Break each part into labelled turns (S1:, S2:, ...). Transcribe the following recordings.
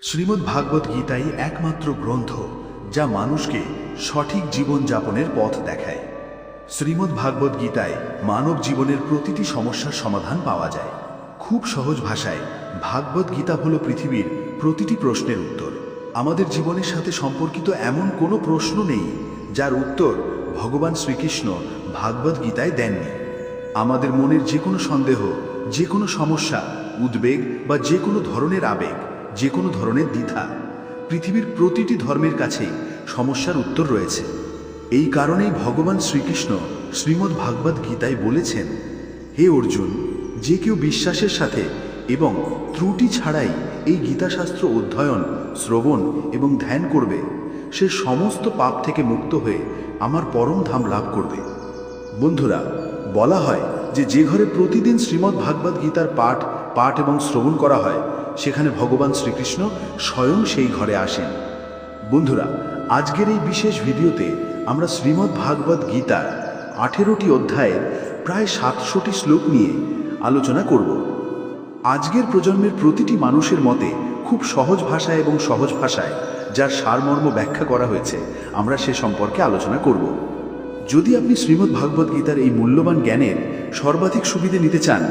S1: শ্রীমদ্ ভাগবত গীতাই একমাত্র গ্রন্থ যা মানুষকে সঠিক জীবনযাপনের পথ দেখায়। শ্রীমদ্ ভাগবত গীতায় মানব জীবনের প্রতিটি সমস্যার সমাধান পাওয়া যায়। খুব সহজ ভাষায় ভাগবত গীতা হলো পৃথিবীর প্রতিটি প্রশ্নের উত্তর। আমাদের জীবনের সাথে সম্পর্কিত এমন কোনো প্রশ্ন নেই যার উত্তর ভগবান শ্রীকৃষ্ণ ভাগবত গীতায় দেননি। আমাদের মনের যে কোনো সন্দেহ, যে কোনো সমস্যা, উদ্বেগ বা যে কোনো ধরনের আবেগ, যে কোনো ধরনের দ্বিধা, পৃথিবীর প্রতিটি ধর্মের কাছেই সমস্যার উত্তর রয়েছে। এই কারণেই ভগবান শ্রীকৃষ্ণ শ্রীমদ্ ভাগবত গীতায় বলেছেন, হে অর্জুন, যে কেউ বিশ্বাসের সাথে এবং ত্রুটি ছাড়াই এই গীতাশাস্ত্র অধ্যয়ন, শ্রবণ এবং ধ্যান করবে, সে সমস্ত পাপ থেকে মুক্ত হয়ে আমার পরম ধাম লাভ করবে। বন্ধুরা, বলা হয় যে ঘরে প্রতিদিন শ্রীমদ্ ভাগবত গীতার পাঠ এবং শ্রবণ করা হয়, সেখানে ভগবান শ্রীকৃষ্ণ স্বয়ং সেই ঘরে আসেন। বন্ধুরা, আজকের এই বিশেষ ভিডিওতে আমরা শ্রীমদ্ ভাগবত গীতার 18টি অধ্যায়ের প্রায় 700টি শ্লোক নিয়ে আলোচনা করব। আজকের প্রজন্মের প্রতিটি মানুষের মতে খুব সহজ ভাষায় এবং সহজ ভাষায় যার সারমর্ম ব্যাখ্যা করা হয়েছে, আমরা সে সম্পর্কে আলোচনা করব। যদি আপনি শ্রীমদ্ ভাগবত গীতার এই মূল্যবান জ্ঞানের সর্বাধিক সুবিধে নিতে চান,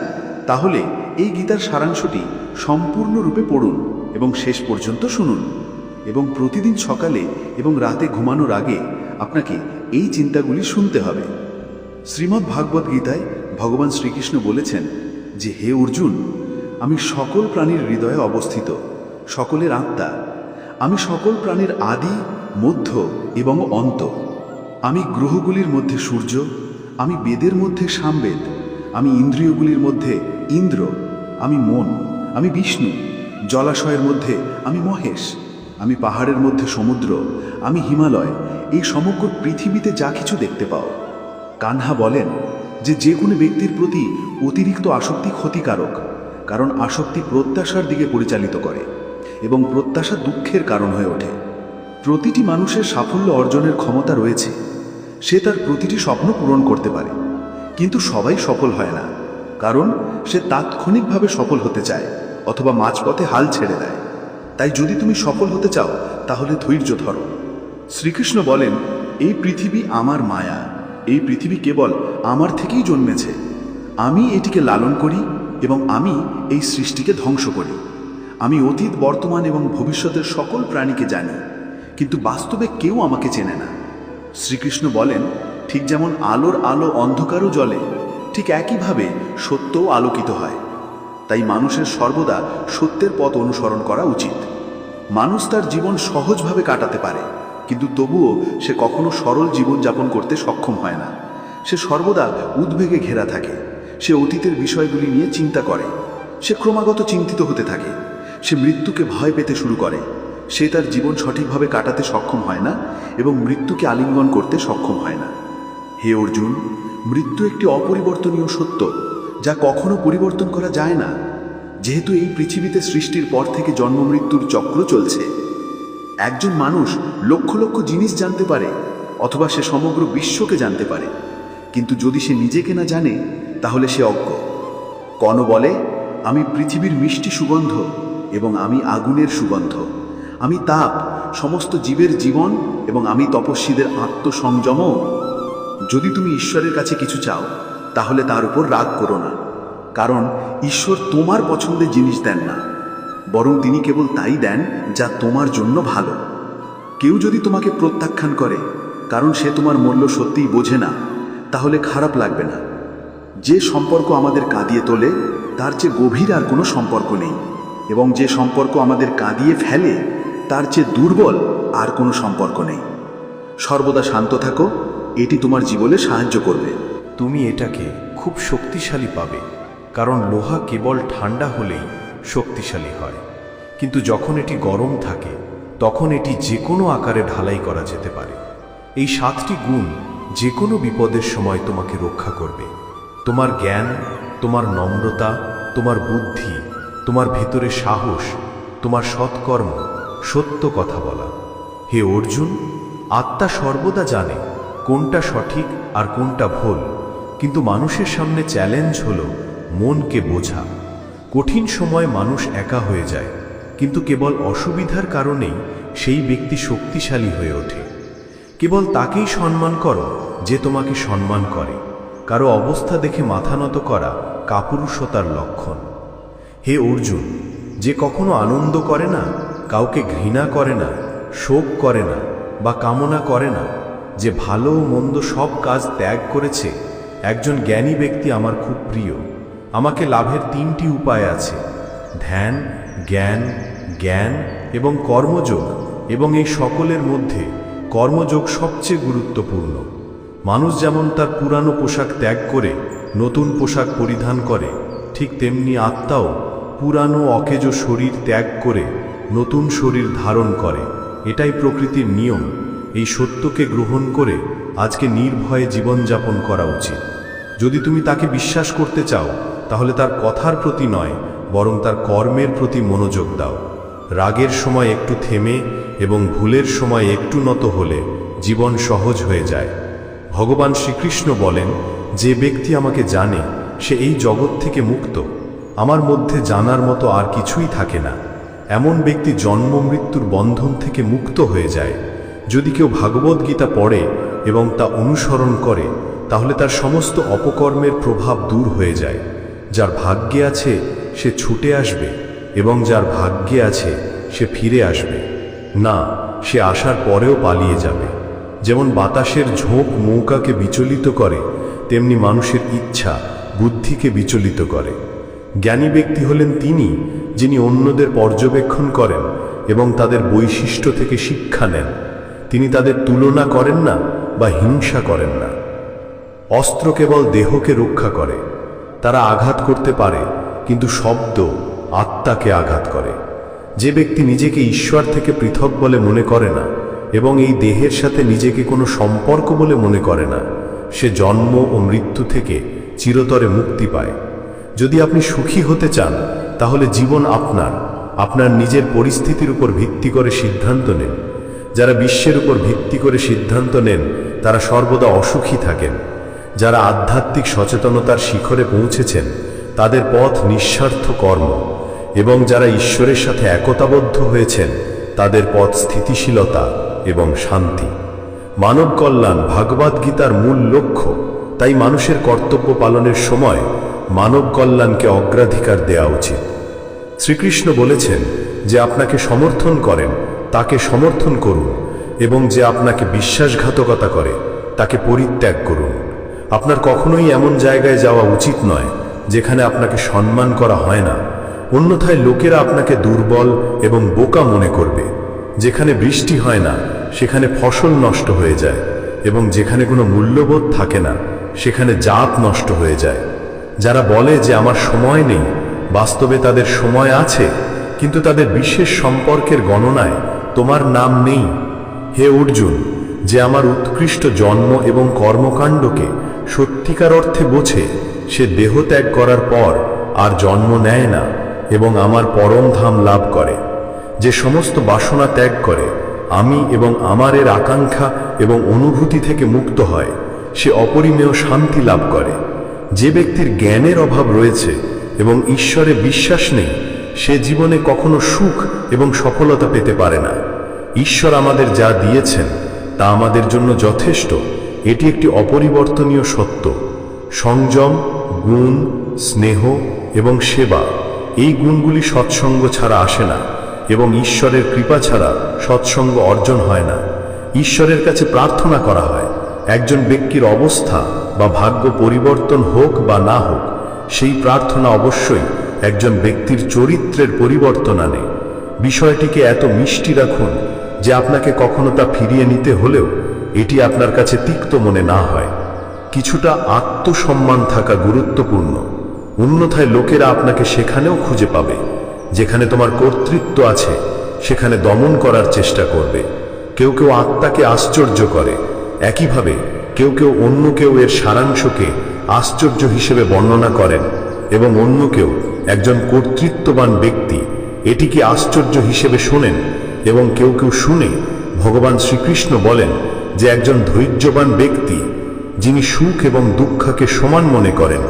S1: তাহলে এই গীতার সারাংশটি সম্পূর্ণরূপে পড়ুন এবং শেষ পর্যন্ত শুনুন। এবং প্রতিদিন সকালে এবং রাতে ঘুমানোর আগে আপনাকে এই চিন্তাগুলি শুনতে হবে। শ্রীমদ্ ভাগবত গীতায় ভগবান শ্রীকৃষ্ণ বলেছেন যে, হে অর্জুন, আমি সকল প্রাণীর হৃদয়ে অবস্থিত, সকলের আত্মা। আমি সকল প্রাণীর আদি, মধ্য এবং অন্ত। আমি গ্রহগুলির মধ্যে সূর্য, আমি বেদের মধ্যে সামবেদ, আমি ইন্দ্রিয়গুলির মধ্যে ইন্দ্র, আমি মন, আমি বিষ্ণু, জলাশয়ের মধ্যে আমি মহেশ, আমি পাহাড়ের মধ্যে সমুদ্র, আমি হিমালয়। এই সমগ্র পৃথিবীতে যা কিছু দেখতে পাও। কানহা বলেন যে কোনো ব্যক্তির প্রতি অতিরিক্ত আসক্তি ক্ষতিকারক, কারণ আসক্তি প্রত্যাশার দিকে পরিচালিত করে এবং প্রত্যাশা দুঃখের কারণ হয়ে ওঠে। প্রতিটি মানুষের সাফল্য অর্জনের ক্ষমতা রয়েছে। সে তার প্রতিটি স্বপ্ন পূরণ করতে পারে, কিন্তু সবাই সফল হয় না, কারণ সে তাৎক্ষণিকভাবে সফল হতে চায় অথবা মাঝপথে হাল ছেড়ে দেয়। তাই যদি তুমি সফল হতে চাও, তাহলে ধৈর্য ধরো। শ্রীকৃষ্ণ বলেন, এই পৃথিবী আমার মায়া, এই পৃথিবী কেবল আমার থেকেই জন্মেছে। আমি এটিকে লালন করি এবং আমি এই সৃষ্টিকে ধ্বংস করি। আমি অতীত, বর্তমান এবং ভবিষ্যতের সকল প্রাণীকে জানি, কিন্তু বাস্তবে কেউ আমাকে চেনে না। শ্রীকৃষ্ণ বলেন, ঠিক যেমন আলোর আলো অন্ধকারও জ্বলে, ঠিক একইভাবে সত্যও আলোকিত হয়। তাই মানুষের সর্বদা সত্যের পথ অনুসরণ করা উচিত। মানুষ তার জীবন সহজভাবে কাটাতে পারে, কিন্তু তবুও সে কখনো সরল জীবনযাপন করতে সক্ষম হয় না। সে সর্বদা উদ্বেগে ঘেরা থাকে। সে অতীতের বিষয়গুলি নিয়ে চিন্তা করে। সে ক্রমাগত চিন্তিত হতে থাকে। সে মৃত্যুকে ভয় পেতে শুরু করে। সে তার জীবন সঠিকভাবে কাটাতে সক্ষম হয় না এবং মৃত্যুকে আলিঙ্গন করতে সক্ষম হয় না। হে অর্জুন, মৃত্যু একটি অপরিবর্তনীয় সত্য যা কখনো পরিবর্তন করা যায় না। যেহেতু এই পৃথিবীতে সৃষ্টির পর থেকে জন্ম মৃত্যুর চক্র চলছে। একজন মানুষ লক্ষ লক্ষ জিনিস জানতে পারে, অথবা সে সমগ্র বিশ্বকে জানতে পারে, কিন্তু যদি সে নিজেকে না জানে, তাহলে সে অজ্ঞ। কণ বলে, আমি পৃথিবীর মিষ্টি সুগন্ধ এবং আমি আগুনের সুগন্ধ, আমি তাপ, সমস্ত জীবের জীবন এবং আমি তপস্বীদের আত্মসংযমও। যদি তুমি ঈশ্বরের কাছে কিছু চাও, তাহলে তার উপর রাগ করো না, কারণ ঈশ্বর তোমার পছন্দের জিনিস দেন না, বরং তিনি কেবল তাই দেন যা তোমার জন্য ভালো। কেউ যদি তোমাকে প্রত্যাখ্যান করে কারণ সে তোমার মূল্য সত্যিই বোঝে না, তাহলে খারাপ লাগবে না। যে সম্পর্ক আমাদের কাঁদিয়ে তোলে, তার চেয়ে গভীর আর কোনো সম্পর্ক নেই, এবং যে সম্পর্ক আমাদের কাঁদিয়ে ফেলে, তার চেয়ে দুর্বল আর কোনো সম্পর্ক নেই। সর্বদা শান্ত থাকো, এটি তোমার জীবনে সাহায্য করবে।
S2: তুমি এটাকে খুব শক্তিশালী পাবে, কারণ লোহা কেবল ঠান্ডা হলেই শক্তিশালী হয়, কিন্তু যখন এটি গরম থাকে তখন এটি যে কোনো আকারে ঢালাই করা যেতে পারে। এই 7টি গুণ যে কোনো বিপদের সময় তোমাকে রক্ষা করবে। তোমার জ্ঞান, তোমার নম্রতা, তোমার বুদ্ধি, তোমার ভেতরে সাহস, তোমার সৎকর্ম, সত্য কথা বলা। হে অর্জুন, আত্মা সর্বদা জানে কোনটা সঠিক আর কোনটা ভুল, কিন্তু মানুষের সামনে চ্যালেঞ্জ হলো মনকে বোঝা। কঠিন সময় মানুষ একা হয়ে যায়, কিন্তু কেবল অসুবিধার কারণেই সেই ব্যক্তি শক্তিশালী হয়ে ওঠে। কেবল তাকেই সম্মান করো যে তোমাকে সম্মান করে। কারো অবস্থা দেখে মাথা নত করা কাপুরুষতার লক্ষণ। হে অর্জুন, যে কখনো আনন্দ করে না, কাউকে ঘৃণা করে না, শোক করে না বা কামনা করে না, যে ভালো ও মন্দ সব কাজ ত্যাগ করেছে, একজন জ্ঞানী ব্যক্তি আমার খুব প্রিয়। আমাকে লাভের 3টি উপায় আছে: ধ্যান, জ্ঞান, জ্ঞান এবং কর্মযোগ। এবং এই সকলের মধ্যে কর্মযোগ সবচেয়ে গুরুত্বপূর্ণ। মানুষ যেমন তার পুরানো পোশাক ত্যাগ করে নতুন পোশাক পরিধান করে, ঠিক তেমনি আত্মাও পুরানো অকেজো শরীর ত্যাগ করে নতুন শরীর ধারণ করে। এটাই প্রকৃতির নিয়ম। এই সত্যকে গ্রহণ করে আজকে নির্ভয়ে জীবনযাপন করা উচিত। যদি তুমি তাকে বিশ্বাস করতে চাও, তাহলে তার কথার প্রতি নয়, বরং তার কর্মের প্রতি মনোযোগ দাও। রাগের সময় একটু থেমে এবং ভুলের সময় একটু নত হলে জীবন সহজ হয়ে যায়। ভগবান শ্রীকৃষ্ণ বলেন, যে ব্যক্তি আমাকে জানে সে এই জগৎ থেকে মুক্ত। আমার মধ্যে জানার মতো আর কিছুই থাকে না। এমন ব্যক্তি জন্ম মৃত্যুর বন্ধন থেকে মুক্ত হয়ে যায়। যদি কেউ ভাগবত গীতা পড়ে এবং তা অনুসরণ করে, তাহলে তার সমস্ত অপকর্মের প্রভাব দূর হয়ে যায়। যার ভাগ্যে আছে সে ছুটে আসবে, এবং যার ভাগ্যে আছে সে ফিরে আসবে না, সে আসার পরেও পালিয়ে যাবে। যেমন বাতাসের ঝোঁক নৌকাকে বিচলিত করে, তেমনি মানুষের ইচ্ছা বুদ্ধিকে বিচলিত করে। জ্ঞানী ব্যক্তি হলেন তিনি, যিনি অন্যদের পর্যবেক্ষণ করেন এবং তাদের বৈশিষ্ট্য থেকে শিক্ষা নেন। তিনি তাদের তুলনা করেন না বা হিংসা করেন না। অস্ত্র কেবল দেহকে রক্ষা করে। তারা আঘাত করতে পারে, কিন্তু শব্দ আত্মাকে আঘাত করে। যে ব্যক্তি নিজেকে ঈশ্বর থেকে পৃথক বলে মনে করে না এবং এই দেহের সাথে নিজেকে কোনো সম্পর্ক বলে মনে করে না, সে জন্ম ও মৃত্যু থেকে চিরতরে মুক্তি পায়। যদি আপনি সুখী হতে চান, তাহলে জীবন আপনার নিজের পরিস্থিতির উপর ভিত্তি করে সিদ্ধান্ত নেন। যারা বিশ্বের উপর ভিত্তি করে সিদ্ধান্ত নেন, তারা সর্বদা অসুখী থাকেন। যারা আধ্যাত্মিক সচেতনতার শিখরে পৌঁছেছেন, তাদের পথ নিঃস্বার্থ কর্ম, এবং যারা ঈশ্বরের সাথে একতাবদ্ধ হয়েছেন, তাদের পথ স্থিতিশীলতা এবং শান্তি। মানব কল্যাণ ভাগবত গীতার মূল লক্ষ্য। তাই মানুষের কর্তব্য পালনের সময় মানব কল্যাণকে অগ্রাধিকার দেওয়া উচিত। শ্রীকৃষ্ণ বলেছেন, যে আপনাকে সমর্থন করেন তাকে সমর্থন করুন, এবং যে আপনাকে বিশ্বাসঘাতকতা করে তাকে পরিত্যাগ করুন। আপনার কখনোই এমন জায়গায় যাওয়া উচিত নয় যেখানে আপনাকে সম্মান করা হয় না, অন্যথায় লোকেরা আপনাকে দুর্বল এবং বোকা মনে করবে। যেখানে বৃষ্টি হয় না সেখানে ফসল নষ্ট হয়ে যায়, এবং যেখানে কোনো মূল্যবোধ থাকে না সেখানে জাত নষ্ট হয়ে যায়। যারা বলে যে আমার সময় নেই, বাস্তবে তাদের সময় আছে, কিন্তু তাদের বিশেষ সম্পর্কের গণনায় তোমার নাম নেই। হে অর্জুন, যে আমার উৎকৃষ্ট জন্ম এবং কর্মকাণ্ডকে সত্যিকার অর্থে বোঝে, সে দেহ ত্যাগ করার পর আর জন্ম নেয় না এবং আমার পরম ধাম লাভ করে। যে সমস্ত বাসনা ত্যাগ করে, আমি এবং আমারের আকাঙ্ক্ষা এবং অনুভূতি থেকে মুক্ত হয়, সে অপরিমেয় শান্তি লাভ করে। যে ব্যক্তির জ্ঞানের অভাব রয়েছে এবং ঈশ্বরে বিশ্বাস নেই, সে জীবনে কখনো সুখ এবং সফলতা পেতে পারে না। ঈশ্বর আমাদের যা দিয়েছেন তা আমাদের জন্য যথেষ্ট। এটি একটি অপরিবর্তনীয় সত্য। সংযম, গুণ, স্নেহ এবং সেবা, এই গুণগুলি সৎসঙ্গ ছাড়া আসে না, এবং ঈশ্বরের কৃপা ছাড়া সৎসঙ্গ অর্জন হয় না। ঈশ্বরের কাছে প্রার্থনা করা হয়। একজন ব্যক্তির অবস্থা বা ভাগ্য পরিবর্তন হোক বা না হোক, সেই প্রার্থনা অবশ্যই একজন ব্যক্তির চরিত্রের পরিবর্তন আনে। বিষয়টিকে এত মিষ্টি রাখুন যে আপনাকে কখনো তা ফিরিয়ে নিতে হলেও এটি আপনার কাছে তিক্ত মনে না হয়। কিছুটা আত্মসম্মান থাকা গুরুত্বপূর্ণ, অন্যথায় লোকেরা আপনাকে সেখানেও খুঁজে পাবে। যেখানে তোমার কর্তৃত্ব আছে সেখানে দমন করার চেষ্টা করবে। কেউ কেউ আত্মাকে আশ্চর্য করে, একইভাবে কেউ কেউ অন্য কেউ এর সারাংশকে আশ্চর্য হিসেবে বর্ণনা করেন, এবং অন্য কেউ, একজন কর্তৃত্ববান ব্যক্তি, এটিকে আশ্চর্য হিসেবে শোনেন, এবং কেউ কেউ শুনে। ভগবান শ্রীকৃষ্ণ বলেন যে একজন ধৈর্যবান ব্যক্তি, যিনি সুখ এবং দুঃখকে সমান মনে করেন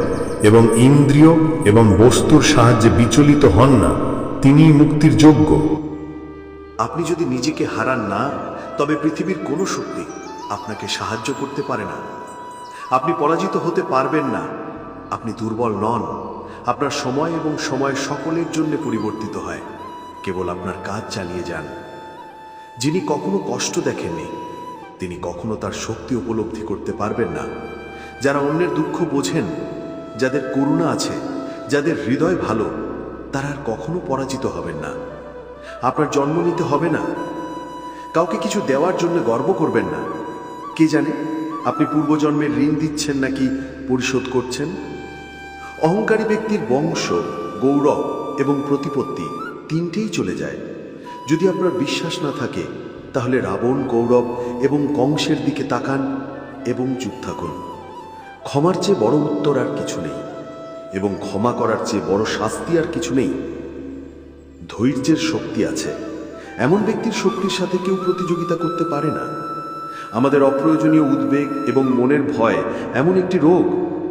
S2: এবং ইন্দ্রিয় এবং বস্তুর সাহায্যে বিচলিত হন না, তিনিই মুক্তির যোগ্য।
S1: আপনি যদি নিজেকে হারান না, তবে পৃথিবীর কোনো শক্তি আপনাকে সাহায্য করতে পারে না। আপনি পরাজিত হতে পারবেন না। আপনি দুর্বল নন। আপনার সময় এবং সময় সকলের জন্য পরিবর্তিত হয়। কেবল আপনার কাজ চালিয়ে যান। যিনি কখনো কষ্ট দেখেননি, তিনি কখনো তার শক্তি উপলব্ধি করতে পারবেন না। যারা অন্যের দুঃখ বোঝেন, যাদের করুণা আছে, যাদের হৃদয় ভালো, তারা আর কখনো পরাজিত হবেন না। আপনার জন্ম নিতে হবে না। কাউকে কিছু দেওয়ার জন্য গর্ব করবেন না। কে জানে আপনি পূর্বজন্মের ঋণ দিচ্ছেন নাকি পরিশোধ করছেন। অহংকারী ব্যক্তির বংশ, গৌরব এবং প্রতিপত্তি তিনটেই চলে যায়। যদি আপনার বিশ্বাস না থাকে, তাহলে রাবণ, গৌরব এবং কংসের দিকে তাকান এবং চুপ থাকুন। ক্ষমার চেয়ে বড় উত্তর আর কিছু নেই, এবং ক্ষমা করার চেয়ে বড় শাস্তি আর কিছু নেই। ধৈর্যের শক্তি আছে। এমন ব্যক্তির শক্তির সাথে কেউ প্রতিযোগিতা করতে পারে না। আমাদের অপ্রয়োজনীয় উদ্বেগ এবং মনের ভয় এমন একটি রোগ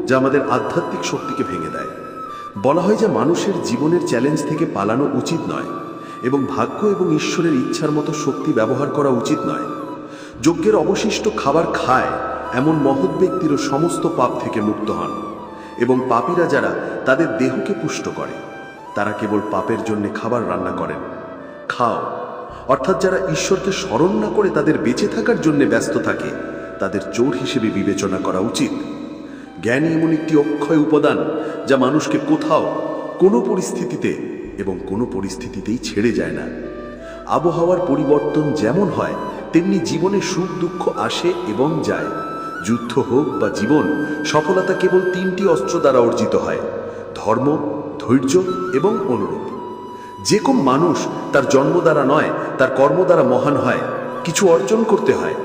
S1: যা আমাদের আধ্যাত্মিক শক্তিকে ভেঙে দেয়। বলা হয় যে মানুষের জীবনের চ্যালেঞ্জ থেকে পালানো উচিত নয়, এবং ভাগ্য এবং ঈশ্বরের ইচ্ছার মতো শক্তি ব্যবহার করা উচিত নয়। যজ্ঞের অবশিষ্ট খাবার খায় এমন মহৎ ব্যক্তিরও সমস্ত পাপ থেকে মুক্ত হন, এবং পাপীরা যারা তাদের দেহকে পুষ্ট করে, তারা কেবল পাপের জন্য খাবার রান্না করেন। খাও, অর্থাৎ যারা ঈশ্বরকে স্মরণ না করে তাদের বেঁচে থাকার জন্য ব্যস্ত থাকে, তাদের চোর হিসেবে বিবেচনা করা উচিত। জ্ঞানই এমন একটি অক্ষয় উপাদান যা মানুষকে কোথাও, কোনো পরিস্থিতিতে এবং কোনো পরিস্থিতিতেই ছেড়ে যায় না। আবহাওয়ার পরিবর্তন যেমন হয়, তেমনি জীবনে সুখ দুঃখ আসে এবং যায়। যুদ্ধ হোক বা জীবন, সফলতা কেবল তিনটি অস্ত্র দ্বারা অর্জিত হয়: ধর্ম, ধৈর্য এবং অনুরূপ। যে কোন মানুষ তার জন্ম দ্বারা নয়, তার কর্ম দ্বারা মহান হয়। কিছু অর্জন করতে হয়,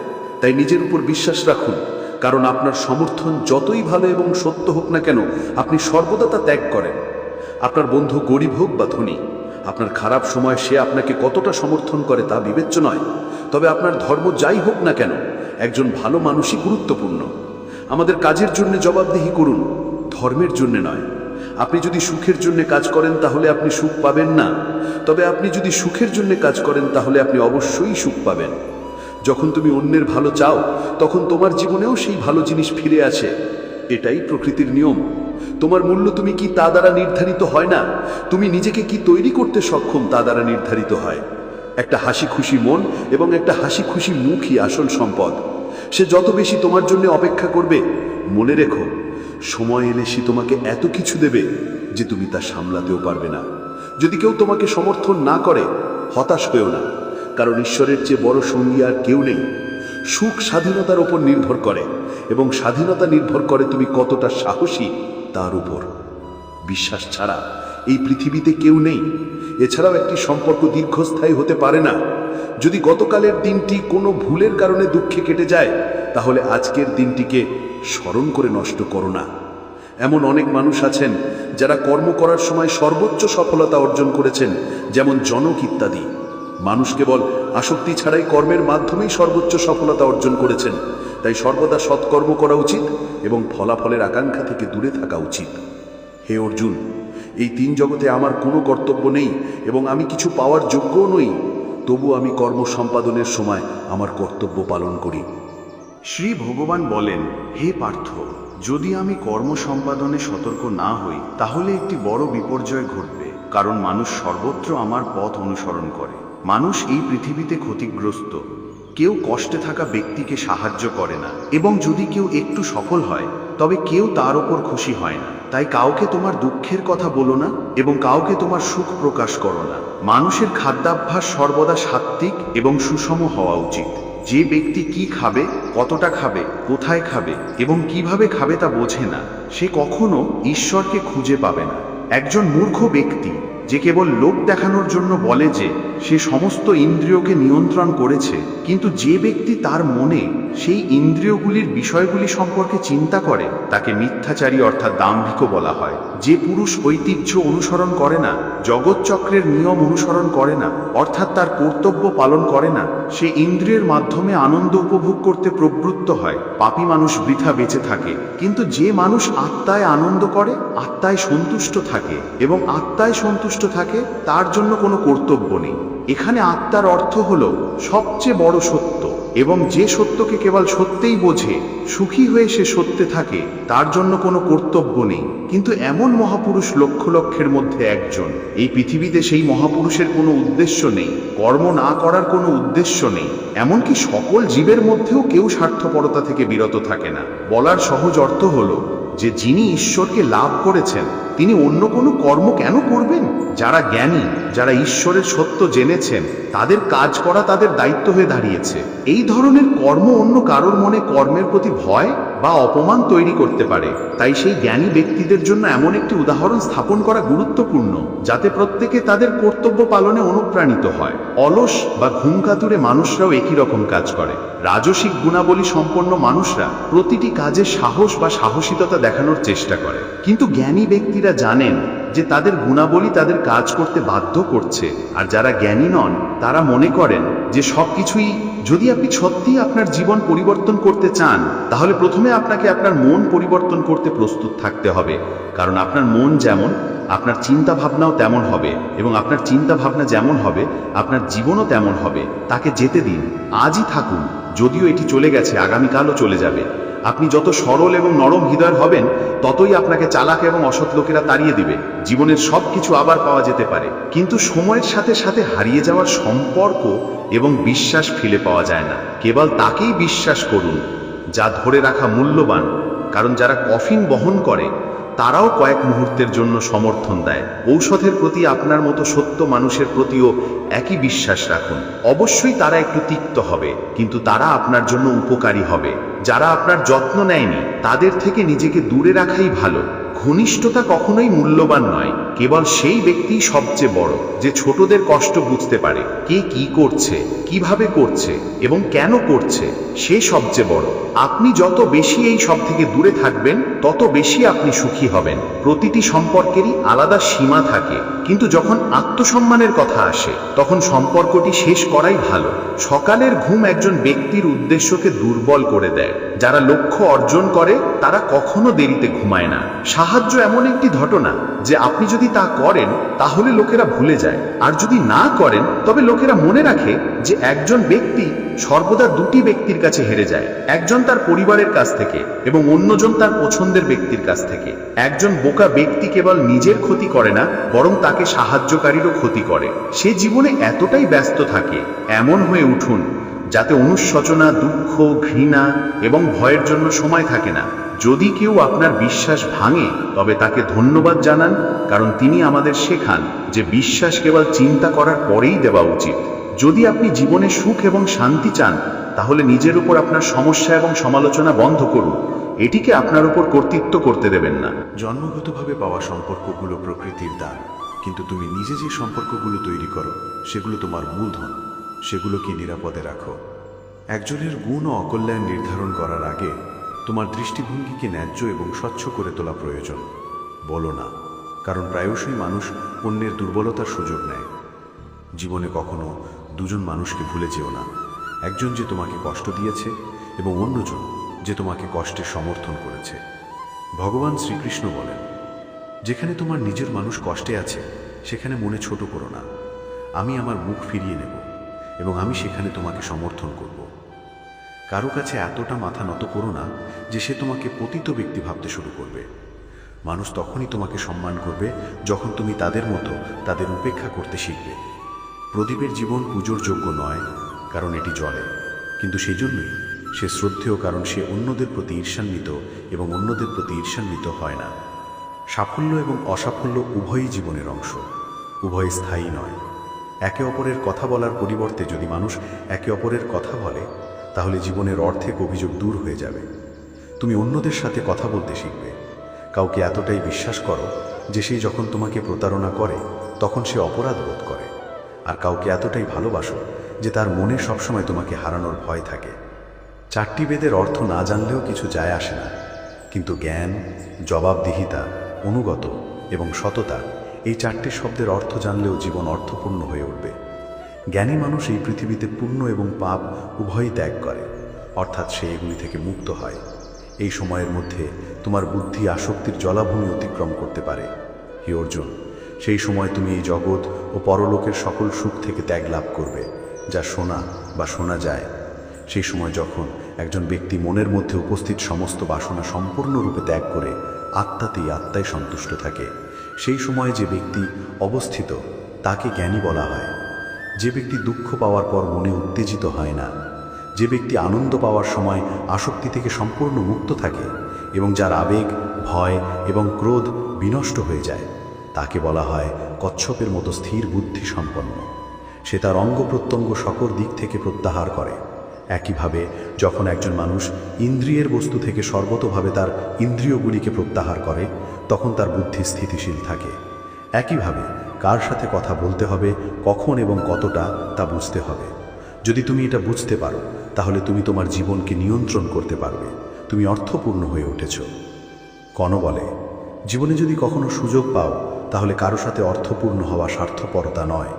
S1: তাই নিজের উপর বিশ্বাস রাখুন, কারণ আপনার সমর্থন যতই ভালো এবং সত্য হোক না কেন, আপনি সর্বদা তা ত্যাগ করেন। আপনার বন্ধু গরিব হোক বা ধনী, আপনার খারাপ সময় সে আপনাকে কতটা সমর্থন করে তা বিবেচ্য নয়। তবে আপনার ধর্ম যাই হোক না কেন, একজন ভালো মানুষই গুরুত্বপূর্ণ। আমাদের কাজের জন্য জবাবদিহি করুন, ধর্মের জন্য নয়। আপনি যদি সুখের জন্য কাজ করেন তাহলে আপনি সুখ পাবেন না, তবে আপনি যদি সুখের জন্য কাজ করেন তাহলে আপনি অবশ্যই সুখ পাবেন। যখন তুমি অন্যের ভালো চাও, তখন তোমার জীবনেও সেই ভালো জিনিস ফিরে আসে। এটাই প্রকৃতির নিয়ম। তোমার মূল্য তুমি কি তা দ্বারা নির্ধারিত হয় না, তুমি নিজেকে কি তৈরি করতে সক্ষম তা দ্বারা নির্ধারিত হয়। একটা হাসি খুশি মন এবং একটা হাসি খুশি মুখই আসল সম্পদ। সে যত বেশি তোমার জন্য অপেক্ষা করবে, মনে রেখো, সময় এলে সে তোমাকে এত কিছু দেবে যে তুমি তা সামলাতেও পারবে না। যদি কেউ তোমাকে সমর্থন না করে, হতাশ হয়েও না, কারণ ঈশ্বরের চেয়ে বড় সঙ্গী আর কেউ নেই। সুখ স্বাধীনতার উপর নির্ভর করে, এবং স্বাধীনতা নির্ভর করে তুমি কতটা সাহসী তার উপর। বিশ্বাস ছাড়া এই পৃথিবীতে কেউ নেই। এছাড়াও একটি সম্পর্ক দীর্ঘস্থায়ী হতে পারে না। যদি গতকালের দিনটি কোনো ভুলের কারণে দুঃখে কেটে যায়, তাহলে আজকের দিনটিকে স্মরণ করে নষ্ট করো না। এমন অনেক মানুষ আছেন যারা কর্ম করার সময় সর্বোচ্চ সফলতা অর্জন করেছেন, যেমন জনক ইত্যাদি। মানুষ কেবল আসক্তি ছাড়াই কর্মের মাধ্যমেই সর্বোচ্চ সফলতা অর্জন করেছেন। তাই সর্বদা সৎকর্ম করা উচিত এবং ফলাফলের আকাঙ্ক্ষা থেকে দূরে থাকা উচিত। হে অর্জুন, এই তিন জগতে আমার কোনো কর্তব্য নেই এবং আমি কিছু পাওয়ার যোগ্যও নই, তবু আমি কর্ম সম্পাদনের সময় আমার কর্তব্য পালন করি।
S3: শ্রী ভগবান বলেন, হে পার্থ, যদি আমি কর্ম সম্পাদনে সতর্ক না হই, তাহলে একটি বড় বিপর্যয় ঘটবে, কারণ মানুষ সর্বত্র আমার পথ অনুসরণ করে। মানুষ এই পৃথিবীতে ক্ষতিগ্রস্ত। কেউ কষ্টে থাকা ব্যক্তিকে সাহায্য করে না, এবং যদি কেউ একটু সফল হয়, তবে কেউ তার ওপর খুশি হয় না। তাই কাউকে তোমার দুঃখের কথা বলো না এবং কাউকে তোমার সুখ প্রকাশ করো না। মানুষের খাদ্যাভ্যাস সর্বদা সাত্ত্বিক এবং সুষম হওয়া উচিত। যে ব্যক্তি কি খাবে, কতটা খাবে, কোথায় খাবে এবং কিভাবে খাবে তা বোঝে না, সে কখনো ঈশ্বরকে খুঁজে পাবে না। একজন মূর্খ ব্যক্তি যে কেবল লোক দেখানোর জন্য বলে যে সে সমস্ত ইন্দ্রিয়কে নিয়ন্ত্রণ করেছে, কিন্তু যে ব্যক্তি তার মনে সেই ইন্দ্রিয়গুলির বিষয়গুলি সম্পর্কে চিন্তা করে তাকে মিথ্যাচারী অর্থাৎ দাম্ভিক বলা হয়। যে পুরুষ ঐতিহ্য অনুসরণ করে না, জগৎচক্রের নিয়ম অনুসরণ করে না, অর্থাৎ তার কর্তব্য পালন করে না, সে ইন্দ্রিয়ের মাধ্যমে আনন্দ উপভোগ করতে প্রবৃত্ত হয়। পাপী মানুষ বৃথা বেঁচে থাকে, কিন্তু যে মানুষ আত্মায় আনন্দ করে, আত্মায় সন্তুষ্ট থাকে এবং আত্মায় সন্তুষ্ট থাকে, তার জন্য কোনো কর্তব্য নেই। এখানে আত্মার অর্থ হলো সবচেয়ে বড় সত্য, এবং যে সত্যকে কেবল সত্যেই বোঝে, সুখী হয়ে সে সত্যে থাকে, তার জন্য কোনো কর্তব্য নেই। কিন্তু এমন মহাপুরুষ লক্ষ লক্ষের মধ্যে একজন। এই পৃথিবীতে সেই মহাপুরুষের কোনো উদ্দেশ্য নেই, কর্ম না করার কোনো উদ্দেশ্য নেই। এমনকি সকল জীবের মধ্যেও কেউ স্বার্থপরতা থেকে বিরত থাকে না। বলার সহজ অর্থ হলো যে যিনি ঈশ্বরকে লাভ করেছেন তিনি অন্য কোনো কর্ম কেন করবেন? যারা জ্ঞানী, যারা ঈশ্বরের সত্য জেনেছেন, তাদের কাজ করা তাদের দায়িত্ব হয়ে দাঁড়িয়েছে। এই ধরনের কর্ম অন্য কারোর মনে কর্মের প্রতি ভয় বা অপমান তৈরি করতে পারে। তাই সেই জ্ঞানী ব্যক্তিদের জন্য এমন একটি উদাহরণ স্থাপন করা গুরুত্বপূর্ণ, যাতে প্রত্যেকে তাদের কর্তব্য পালনে অনুপ্রাণিত হয়। অলস বা ঘুমকাতুরে মানুষরাও একই রকম কাজ করে। রাজসিক গুণাবলী সম্পন্ন মানুষরা প্রতিটি কাজে সাহস বা সাহসিকতা দেখানোর চেষ্টা করে, কিন্তু জ্ঞানী ব্যক্তিরা জানেন যে তাদের গুণাবলী তাদের কাজ করতে বাধ্য করছে। আর যারা জ্ঞানী নন তারা মনে করেন যে সবকিছুই, যদি আপনি সত্যিই আপনার জীবন পরিবর্তন করতে চান, তাহলে প্রথমে আপনাকে আপনার মন পরিবর্তন করতে প্রস্তুত থাকতে হবে। কারণ আপনার মন যেমন, আপনার চিন্তা ভাবনাও তেমন হবে, এবং আপনার চিন্তা ভাবনা যেমন হবে আপনার জীবনও তেমন হবে। তাকে যেতে দিন, আজই থাকুন, যদিও এটি চলে গেছে, আগামীকালও চলে যাবে। আপনি যত সরল এবং নরম হৃদয়ের হবেন, ততই আপনাকে চালাক এবং অসৎ লোকেরা তাড়িয়ে দিবে। জীবনের সব কিছু আবার পাওয়া যেতে পারে, কিন্তু সময়ের সাথে সাথে হারিয়ে যাওয়ার সম্পর্ক এবং বিশ্বাস ফিরে পাওয়া যায় না। কেবল তাকেই বিশ্বাস করুন যা ধরে রাখা মূল্যবান, কারণ যারা কফিন বহন করে তারাও কয়েক মুহূর্তের জন্য সমর্থন দেয়। ঔষধের প্রতি আপনার মতো সত্য মানুষের প্রতিও একই বিশ্বাস রাখুন। অবশ্যই তারা একটু তিক্ত হবে, কিন্তু তারা আপনার জন্য উপকারী হবে। যারা আপনার যত্ন নেয়নি তাদের থেকে নিজেকে দূরে রাখাই ভালো। ঘনিষ্ঠতা কখনোই মূল্যবান নয়, কেবল সেই ব্যক্তি সবচেয়ে বড় যে ছোটদের কষ্ট বুঝতে পারে। কে কি করছে, কিভাবে করছে এবং কেন করছে, সে সবচেয়ে বড়। আপনি যত বেশি এই সব থেকে দূরে থাকবেন, তত বেশি আপনি সুখী হবেন। প্রতিটি সম্পর্কেরই আলাদা সীমা থাকে, কিন্তু যখন আত্মসম্মানের কথা আসে তখন সম্পর্কটি শেষ করাই ভালো। সকালের ঘুম একজন ব্যক্তির উদ্দেশ্যকে দুর্বল করে দেয়। যারা লক্ষ্য অর্জন করে তারা কখনো দেরিতে ঘুমায় না। সাহায্য এমন একটি ঘটনা যে আপনি যদি তা করেন তাহলে লোকেরা ভুলে যায়, আর যদি না করেন তবে লোকেরা মনে রাখে যে একজন ব্যক্তি সর্বদা দুটি ব্যক্তির কাছে হেরে যায়, একজন তার পরিবারের কাছ থেকে এবং অন্যজন তার পছন্দের ব্যক্তির কাছ থেকে। একজন বোকা ব্যক্তি কেবল নিজের ক্ষতি করে না, বরং তাকে সাহায্যকারীরও ক্ষতি করে। সে জীবনে এতটাই ব্যস্ত থাকে, এমন হয়ে উঠুন যাতে অনুশোচনা, দুঃখ, ঘৃণা এবং ভয়ের জন্য সময় থাকে না। যদি কেউ আপনার বিশ্বাস ভাঙে তবে তাকে ধন্যবাদ জানান, কারণ তিনি আমাদের শেখান যে বিশ্বাস কেবল চিন্তা করার পরেই দেওয়া উচিত। যদি আপনি জীবনে সুখ এবং শান্তি চান, তাহলে নিজের উপর আপনার সমস্যা এবং সমালোচনা বন্ধ করুন। এটিকে আপনার উপর কর্তৃত্ব করতে দেবেন না।
S1: জন্মগতভাবে পাওয়া সম্পর্কগুলো প্রকৃতির দান, কিন্তু তুমি নিজে যে সম্পর্কগুলো তৈরি করো সেগুলো তোমার মূলধন। সেগুলোকে নিরাপদে রাখো। একজনের গুণ ও অকল্যাণ নির্ধারণ করার আগে তোমার দৃষ্টিভঙ্গিকে ন্যায্য এবং স্বচ্ছ করে তোলা প্রয়োজন। বলো না, কারণ প্রায়শই মানুষ অন্যের দুর্বলতার সুযোগ নেয়। জীবনে কখনো দুজন মানুষকে ভুলে যেও না, একজন যে তোমাকে কষ্ট দিয়েছে এবং অন্যজন যে তোমাকে কষ্টে সমর্থন করেছে। ভগবান শ্রীকৃষ্ণ বলেন, যেখানে তোমার নিজের মানুষ কষ্টে আছে সেখানে মনে ছোট করো না। আমি আমার মুখ ফিরিয়ে নেব এবং আমি সেখানে তোমাকে সমর্থন করব। কারো কাছে এতটা মাথা নত করো না যে সে তোমাকে পতিত ব্যক্তি ভাবতে শুরু করবে। মানুষ তখনই তোমাকে সম্মান করবে যখন তুমি তাদের মতো তাদের উপেক্ষা করতে শিখবে। প্রদীপের জীবন পুজোর যোগ্য নয় কারণ এটি জ্বলে, কিন্তু সেই জন্যই সে শ্রদ্ধেয়, কারণ সে অন্যদের প্রতি ঈর্ষান্বিত এবং অন্যদের প্রতি ঈর্ষান্বিত হয় না। সাফল্য এবং অসাফল্য উভয়ই জীবনের অংশ, উভয় স্থায়ী নয়। একে অপরের কথা বলার পরিবর্তে যদি মানুষ একে অপরের কথা বলে, তাহলে জীবনের অর্ধেক অভিযোগ দূর হয়ে যাবে। তুমি অন্যদের সাথে কথা বলতে শিখবে। কাউকে এতটাই বিশ্বাস করো যে সে যখন তোমাকে প্রতারণা করে তখন সে অপরাধ বোধ করে, আর কাউকে এতটাই ভালোবাসো যে তার মনে সবসময় তোমাকে হারানোর ভয় থাকে। 4টি বেদের অর্থ না জানলেও কিছু যায় আসে না, কিন্তু জ্ঞান, জবাবদিহিতা, অনুগত এবং সততা, এই 4টি শব্দের অর্থ জানলেও জীবন অর্থপূর্ণ হয়ে উঠবে। জ্ঞানী মানুষ এই পৃথিবীতে পুণ্য এবং পাপ উভয়ই ত্যাগ করে, অর্থাৎ সে এগুলি থেকে মুক্ত হয়। এই সময়ের মধ্যে তোমার বুদ্ধি আসক্তির জলাভূমি অতিক্রম করতে পারে। হে অর্জুন, সেই সময় তুমি এই জগৎ ও পরলোকের সকল সুখ থেকে ত্যাগ লাভ করবে, যা শোনা বা শোনা যায়। সেই সময় যখন একজন ব্যক্তি মনের মধ্যে উপস্থিত সমস্ত বাসনা সম্পূর্ণরূপে ত্যাগ করে আত্মাতেই আত্মায় সন্তুষ্ট থাকে, সেই সময় যে ব্যক্তি অবস্থিত তাকে জ্ঞানী বলা হয়। যে ব্যক্তি দুঃখ পাওয়ার পর মনে উত্তেজিত হয় না, যে ব্যক্তি আনন্দ পাওয়ার সময় আসক্তি থেকে সম্পূর্ণ মুক্ত থাকে এবং যার আবেগ, ভয় এবং ক্রোধ বিনষ্ট হয়ে যায়, তাকে বলা হয় কচ্ছপের মতো স্থির বুদ্ধি সম্পন্ন। সে তার অঙ্গ প্রত্যঙ্গ সকল দিক থেকে প্রত্যাহার করে। একইভাবে যখন একজন মানুষ ইন্দ্রিয়ের বস্তু থেকে সর্বতোভাবে তার ইন্দ্রিয়গুলিকে প্রত্যাহার করে, তখন তার বুদ্ধি স্থিতিশীল থাকে। একইভাবে কার সাথে কথা বলতে হবে, কখন এবং কতটা, তা বুঝতে হবে। যদি তুমি এটা বুঝতে পারো, তাহলে তুমি তোমার জীবনকে নিয়ন্ত্রণ করতে পারবে। তুমি অর্থপূর্ণ হয়ে উঠেছ। কণ বলে, জীবনে যদি কখনো সুযোগ পাও, তাহলে কারো সাথে অর্থপূর্ণ হওয়া স্বার্থপরতা নয়।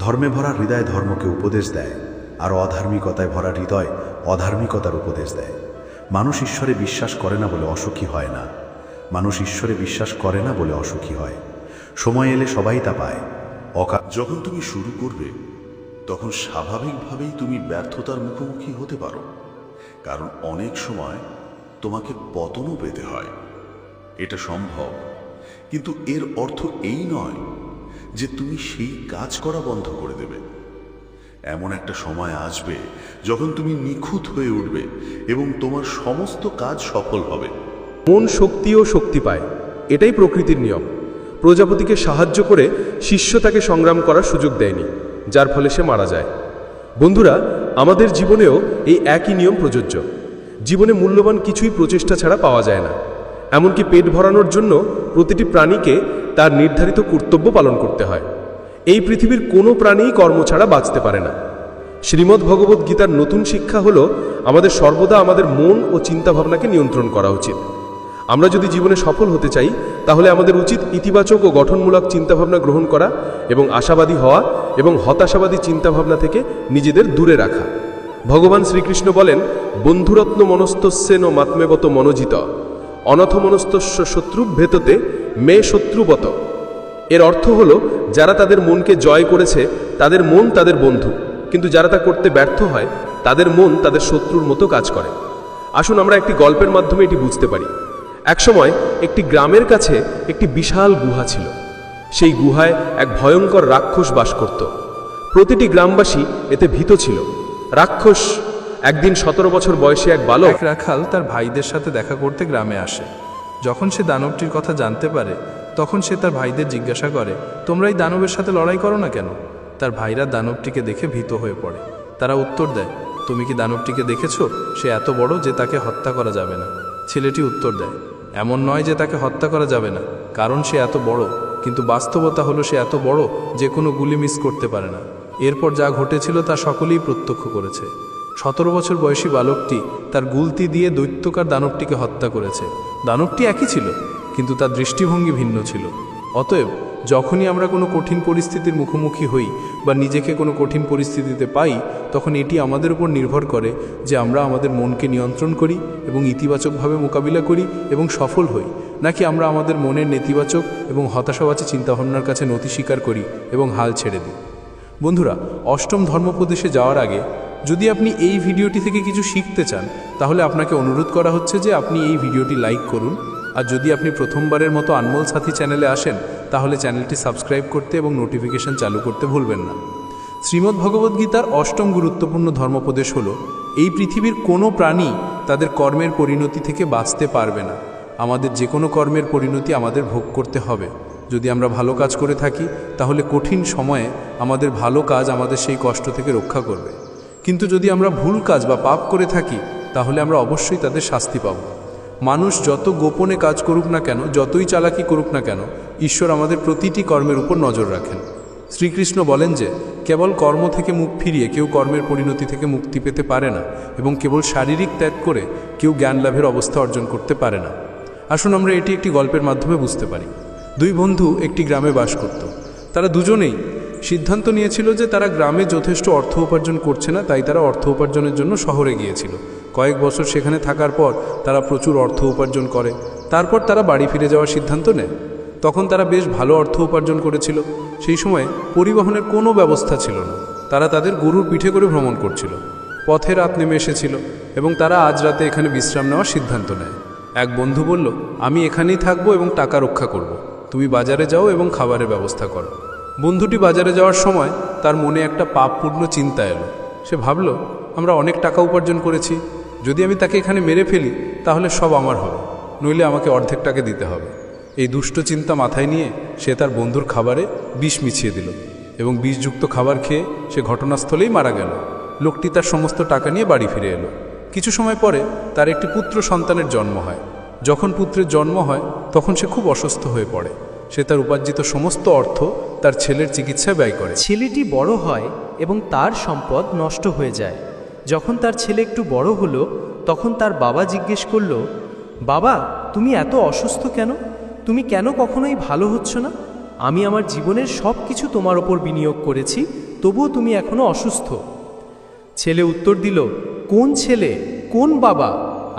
S1: ধর্মে ভরা হৃদয় ধর্মকে উপদেশ দেয়, আর অধার্মিকতায় ভরা হৃদয় অধার্মিকতার উপদেশ দেয়। মানুষ ঈশ্বরে বিশ্বাস করে না বলে অসুখী হয় না, মানুষ ঈশ্বরে বিশ্বাস করে না বলে অসুখী হয়। সময় এলে সবাই তা পায়।
S4: যখন তুমি শুরু করবে, তখন স্বাভাবিকভাবেই তুমি ব্যর্থতার মুখোমুখি হতে পারো, কারণ অনেক সময় তোমাকে পতনও পেতে হয়। এটা সম্ভব, কিন্তু এর অর্থ এই নয় যে তুমি সেই কাজ করা বন্ধ করে দেবে। এমন একটা সময় আসবে যখন তুমি নিখুঁত হয়ে উঠবে এবং তোমার সমস্ত কাজ সফল হবে।
S5: মন শক্তি ও শক্তি পায়, এটাই প্রকৃতির নিয়ম। প্রজাপতিকে সাহায্য করে শিষ্য তাকে সংগ্রাম করার সুযোগ দেয়নি, যার ফলে সে মারা যায়। বন্ধুরা, আমাদের জীবনেও এই একই নিয়ম প্রযোজ্য। জীবনে মূল্যবান কিছুই প্রচেষ্টা ছাড়া পাওয়া যায় না। এমনকি পেট ভরানোর জন্য প্রতিটি প্রাণীকে তার নির্ধারিত কর্তব্য পালন করতে হয়। এই পৃথিবীর কোনো প্রাণীই কর্ম ছাড়া বাঁচতে পারে না। শ্রীমদ্ ভগবদ্ গীতার নতুন শিক্ষা হলো আমাদের সর্বদা আমাদের মন ও চিন্তাভাবনাকে নিয়ন্ত্রণ করা উচিত। আমরা যদি জীবনে সফল হতে চাই, তাহলে আমাদের উচিত ইতিবাচক ও গঠনমূলক চিন্তাভাবনা গ্রহণ করা এবং আশাবাদী হওয়া এবং হতাশাবাদী চিন্তাভাবনা থেকে নিজেদের দূরে রাখা। ভগবান শ্রীকৃষ্ণ বলেন, বন্ধুরত্ন মনস্তস্যেন মাত্মেবত মনোজিত অনথ মনস্তস্য শত্রুভেততে মে শত্রুবত। এর অর্থ হলো, যারা তাদের মনকে জয় করেছে তাদের মন তাদের বন্ধু, কিন্তু যারা তা করতে ব্যর্থ হয় তাদের মন তাদের শত্রুর মতো কাজ করে। আসুন আমরা একটি গল্পের মাধ্যমে এটি বুঝতে পারি। একসময় একটি গ্রামের কাছে একটি বিশাল গুহা ছিল। সেই গুহায় এক ভয়ঙ্কর রাক্ষস বাস করত। প্রতিটি গ্রামবাসী এতে ভীত ছিল। রাক্ষস একদিন 17 বছর বয়সী এক বালক
S6: এক রাখাল তার ভাইদের সাথে দেখা করতে গ্রামে আসে। যখন সে দানবটির কথা জানতে পারে, তখন সে তার ভাইদের জিজ্ঞাসা করে, তোমরা এই দানবের সাথে লড়াই করো না কেন? তার ভাইরা দানবটিকে দেখে ভীত হয়ে পড়ে। তারা উত্তর দেয়, তুমি কি দানবটিকে দেখেছো? সে এত বড় যে তাকে হত্যা করা যাবে না। ছেলেটি উত্তর দেয়, এমন নয় যে তাকে হত্যা করা যাবে না, কারণ সে এত বড়, কিন্তু বাস্তবতা হলো সে এত বড় যে কোনো গুলি মিস করতে পারে না। এরপর যা ঘটেছিল তা সকলেই প্রত্যক্ষ করেছে। 17 বছর বয়সী বালকটি তার গুলতি দিয়ে দৈত্যকার দানবটিকে হত্যা করেছে। দানবটি একই ছিল, কিন্তু তার দৃষ্টিভঙ্গি ভিন্ন ছিল। অতএব যখনই আমরা কোনো কঠিন পরিস্থিতির মুখোমুখি হই বা নিজেকে কোনো কঠিন পরিস্থিতিতে পাই, তখন এটি আমাদের উপর নির্ভর করে যে আমরা আমাদের মনকে নিয়ন্ত্রণ করি এবং ইতিবাচকভাবে মোকাবিলা করি এবং সফল হই, নাকি আমরা আমাদের মনের নেতিবাচক এবং হতাশাবাচী চিন্তাভাবনার কাছে নতি স্বীকার করি এবং হাল ছেড়ে দিই। বন্ধুরা, অষ্টম ধর্মোপদেশে যাওয়ার আগে যদি আপনি এই ভিডিওটি থেকে কিছু শিখতে চান, তাহলে আপনাকে অনুরোধ করা হচ্ছে যে আপনি এই ভিডিওটি লাইক করুন। আর যদি আপনি প্রথমবারের মতো আনমোল সাথী চ্যানেলে আসেন, তাহলে চ্যানেলটি সাবস্ক্রাইব করতে এবং নোটিফিকেশন চালু করতে ভুলবেন না। শ্রীমদ্ ভগবদ্গীতার অষ্টম গুরুত্বপূর্ণ ধর্মোপদেশ হল, এই পৃথিবীর কোনো প্রাণী তাদের কর্মের পরিণতি থেকে বাঁচতে পারবে না। আমাদের যে কোনো কর্মের পরিণতি আমাদের ভোগ করতে হবে। যদি আমরা ভালো কাজ করে থাকি, তাহলে কঠিন সময়ে আমাদের ভালো কাজ আমাদের সেই কষ্ট থেকে রক্ষা করবে। কিন্তু যদি আমরা ভুল কাজ বা পাপ করে থাকি, তাহলে আমরা অবশ্যই তাদের শাস্তি পাব। মানুষ যত গোপনে কাজ করুক না কেন, যতই চালাকি করুক না কেন, ঈশ্বর আমাদের প্রতিটি কর্মের উপর নজর রাখেন। শ্রীকৃষ্ণ বলেন যে কেবল কর্ম থেকে মুখ ফিরিয়ে কেউ কর্মের পরিণতি থেকে মুক্তি পেতে পারে না, এবং কেবল শারীরিক ত্যাগ করে কেউ জ্ঞান লাভের অবস্থা অর্জন করতে পারে না। আসুন আমরা এটি একটি গল্পের মাধ্যমে বুঝতে পারি। দুই বন্ধু একটি গ্রামে বাস করত। তারা দুজনেই সিদ্ধান্ত নিয়েছিল যে তারা গ্রামে যথেষ্ট অর্থ উপার্জন করছে না, তাই তারা অর্থ উপার্জনের জন্য শহরে গিয়েছিল। কয়েক বছর সেখানে থাকার পর তারা প্রচুর অর্থ উপার্জন করে। তারপর তারা বাড়ি ফিরে যাওয়ার সিদ্ধান্ত নেয়। তখন তারা বেশ ভালো অর্থ উপার্জন করেছিল। সেই সময় পরিবহনের কোনো ব্যবস্থা ছিল না। তারা তাদের গরুর পিঠে করে ভ্রমণ করছিল। পথে রাত নেমে এসেছিল এবং তারা আজ রাতে এখানে বিশ্রাম নেওয়ার সিদ্ধান্ত নেয়। এক বন্ধু বলল, আমি এখানেই থাকবো এবং টাকা রক্ষা করব। তুমি বাজারে যাও এবং খাবারের ব্যবস্থা করো। বন্ধুটি বাজারে যাওয়ার সময় তার মনে একটা পাপপূর্ণ চিন্তা এলো। সে ভাবল, আমরা অনেক টাকা উপার্জন করেছি, যদি আমি তাকে এখানে মেরে ফেলি তাহলে সব আমার হবে, নইলে আমাকে অর্ধেক টাকা দিতে হবে। এই দুষ্ট চিন্তা মাথায় নিয়ে সে তার বন্ধুর খাবারে বিষ মিছিয়ে দিল এবং বিষযুক্ত খাবার খেয়ে সে ঘটনাস্থলেই মারা গেল। লোকটি তার সমস্ত টাকা নিয়ে বাড়ি ফিরে এলো। কিছু সময় পরে তার একটি পুত্র সন্তানের জন্ম হয়। যখন পুত্রের জন্ম হয় তখন সে খুব অসুস্থ হয়ে পড়ে। সে তার উপার্জিত সমস্ত অর্থ তার ছেলের চিকিৎসায় ব্যয় করে।
S7: ছেলেটি বড় হয় এবং তার সম্পদ নষ্ট হয়ে যায়। যখন তার ছেলে একটু বড় হলো তখন তার বাবা জিজ্ঞেস করলো, বাবা, তুমি এত অসুস্থ কেন? তুমি কেন কখনোই ভালো হচ্ছ না? আমি আমার জীবনের সব কিছু তোমার ওপর বিনিয়োগ করেছি, তবুও তুমি এখনো অসুস্থ। ছেলে উত্তর দিল, কোন ছেলে, কোন বাবা?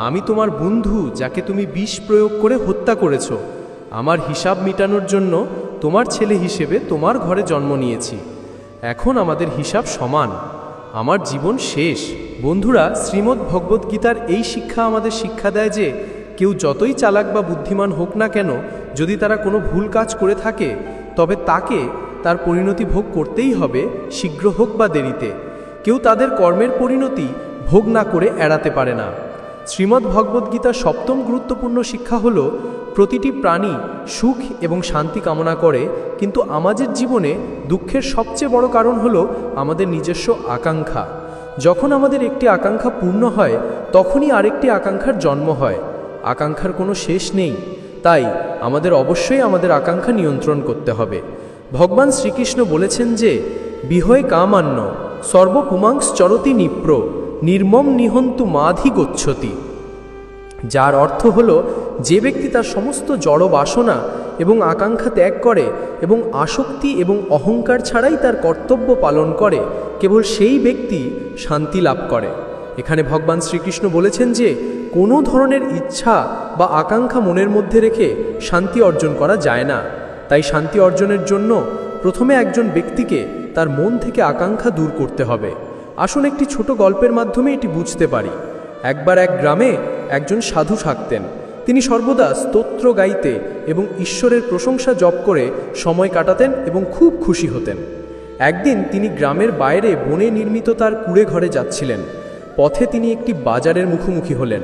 S7: আমি তোমার বন্ধু, যাকে তুমি বিষ প্রয়োগ করে হত্যা করেছ। আমার হিসাব মেটানোর জন্য তোমার ছেলে হিসেবে তোমার ঘরে জন্ম নিয়েছি। এখন আমাদের হিসাব সমান। আমার জীবন শেষ। বন্ধুরা, শ্রীমদ্ ভগবদ্গীতার এই শিক্ষা আমাদের শিক্ষা দেয় যে কেউ যতই চালাক বা বুদ্ধিমান হোক না কেন, যদি তারা কোনো ভুল কাজ করে থাকে তবে তাকে তার পরিণতি ভোগ করতেই হবে, শীঘ্র হোক বা দেরিতে। কেউ তাদের কর্মের পরিণতি ভোগ না করে এড়াতে পারে না। শ্রীমদ্ ভগবদ্গীতার সপ্তম গুরুত্বপূর্ণ শিক্ষা হল, প্রতিটি প্রাণী সুখ এবং শান্তি কামনা করে, কিন্তু আমাদের জীবনে দুঃখের সবচেয়ে বড় কারণ হল আমাদের নিজস্ব আকাঙ্ক্ষা। যখন আমাদের একটি আকাঙ্ক্ষা পূর্ণ হয় তখনই আরেকটি আকাঙ্ক্ষার জন্ম হয়। আকাঙ্ক্ষার কোনো শেষ নেই, তাই আমাদের অবশ্যই আমাদের আকাঙ্ক্ষা নিয়ন্ত্রণ করতে হবে। ভগবান শ্রীকৃষ্ণ বলেছেন যে, বিহয় কামান্য সর্বপুমাংস চরতি নিপ্র নির্মম নিহন্তু মাধি গচ্ছতি, যার অর্থ হল, যে ব্যক্তি তার সমস্ত জড় বাসনা এবং আকাঙ্ক্ষা ত্যাগ করে এবং আসক্তি এবং অহংকার ছাড়াই তার কর্তব্য পালন করে, কেবল সেই ব্যক্তি শান্তি লাভ করে। এখানে ভগবান শ্রীকৃষ্ণ বলেছেন যে কোনো ধরনের ইচ্ছা বা আকাঙ্ক্ষা মনের মধ্যে রেখে শান্তি অর্জন করা যায় না। তাই শান্তি অর্জনের জন্য প্রথমে একজন ব্যক্তিকে তার মন থেকে আকাঙ্ক্ষা দূর করতে হবে। আসুন একটি ছোট গল্পের মাধ্যমে এটি বুঝতে পারি। একবার এক গ্রামে একজন সাধু থাকতেন। তিনি সর্বদা স্তোত্র গাইতে এবং ঈশ্বরের প্রশংসা জপ করে সময় কাটাতেন এবং খুব খুশি হতেন। একদিন তিনি গ্রামের বাইরে বনে নির্মিত তার কুঁড়ে ঘরে যাচ্ছিলেন। পথে তিনি একটি বাজারের মুখোমুখি হলেন।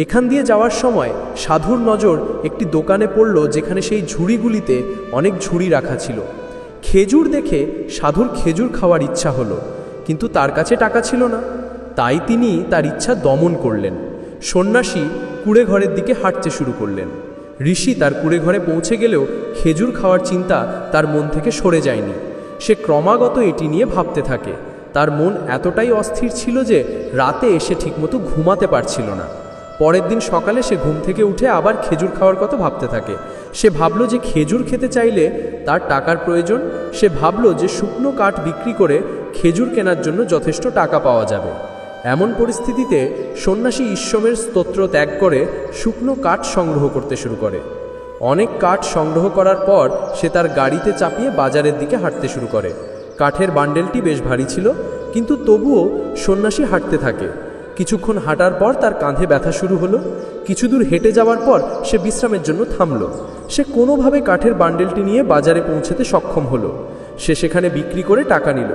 S7: এখান দিয়ে যাওয়ার সময় সাধুর নজর একটি দোকানে পড়ল, যেখানে সেই ঝুড়িগুলিতে অনেক ঝুড়ি রাখা ছিল। খেজুর দেখে সাধুর খেজুর খাওয়ার ইচ্ছা হলো, কিন্তু তার কাছে টাকা ছিল না। তাই তিনি তার ইচ্ছা দমন করলেন। সন্ন্যাসী কুঁড়ে ঘরের দিকে হাঁটতে শুরু করলেন। ঋষি তার কুঁড়ে ঘরে পৌঁছে গেলেও খেজুর খাওয়ার চিন্তা তার মন থেকে সরে যায়নি। সে ক্রমাগত এটি নিয়ে ভাবতে থাকে। তার মন এতটাই অস্থির ছিল যে রাতে এসে ঠিকমতো ঘুমাতে পারছিল না। পরের দিন সকালে সে ঘুম থেকে উঠে আবার খেজুর খাওয়ার কথা ভাবতে থাকে। সে ভাবল যে খেজুর খেতে চাইলে তার টাকার প্রয়োজন। সে ভাবল যে শুকনো কাঠ বিক্রি করে খেজুর কেনার জন্য যথেষ্ট টাকা পাওয়া যাবে। এমন পরিস্থিতিতে সন্ন্যাসী ঈশ্বরের স্তোত্র ত্যাগ করে শুকনো কাঠ সংগ্রহ করতে শুরু করে। অনেক কাঠ সংগ্রহ করার পর সে তার গাড়িতে চাপিয়ে বাজারের দিকে হাঁটতে শুরু করে। কাঠের বান্ডেলটি বেশ ভারী ছিল, কিন্তু তবুও সন্ন্যাসী হাঁটতে থাকে। কিছুক্ষণ হাঁটার পর তার কাঁধে ব্যথা শুরু হলো। কিছু দূর হেঁটে যাওয়ার পর সে বিশ্রামের জন্য থামল। সে কোনোভাবে কাঠের বান্ডেলটি নিয়ে বাজারে পৌঁছতে সক্ষম হলো। সে সেখানে বিক্রি করে টাকা নিল,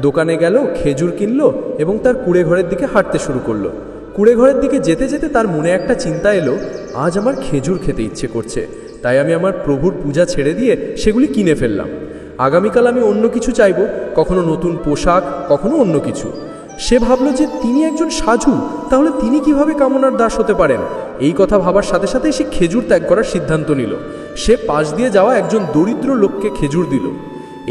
S7: দোকানে গেল, খেজুর কিনল এবং তার কুঁড়ে ঘরের দিকে হাঁটতে শুরু করলো। কুঁড়ে ঘরের দিকে যেতে যেতে তার মনে একটা চিন্তা এলো, আজ আমার খেজুর খেতে ইচ্ছে করছে, তাই আমি আমার প্রভুর পূজা ছেড়ে দিয়ে সেগুলি কিনে ফেললাম। আগামীকাল আমি অন্য কিছু চাইব, কখনো নতুন পোশাক, কখনো অন্য কিছু। সে ভাবল যে তিনি একজন সাধু, তাহলে তিনি কিভাবে কামনার দাস হতে পারেন। এই কথা ভাবার সাথে সাথে সে খেজুর ত্যাগ করার সিদ্ধান্ত নিল। সে পাশ দিয়ে যাওয়া একজন দরিদ্র লোককে খেজুর দিল।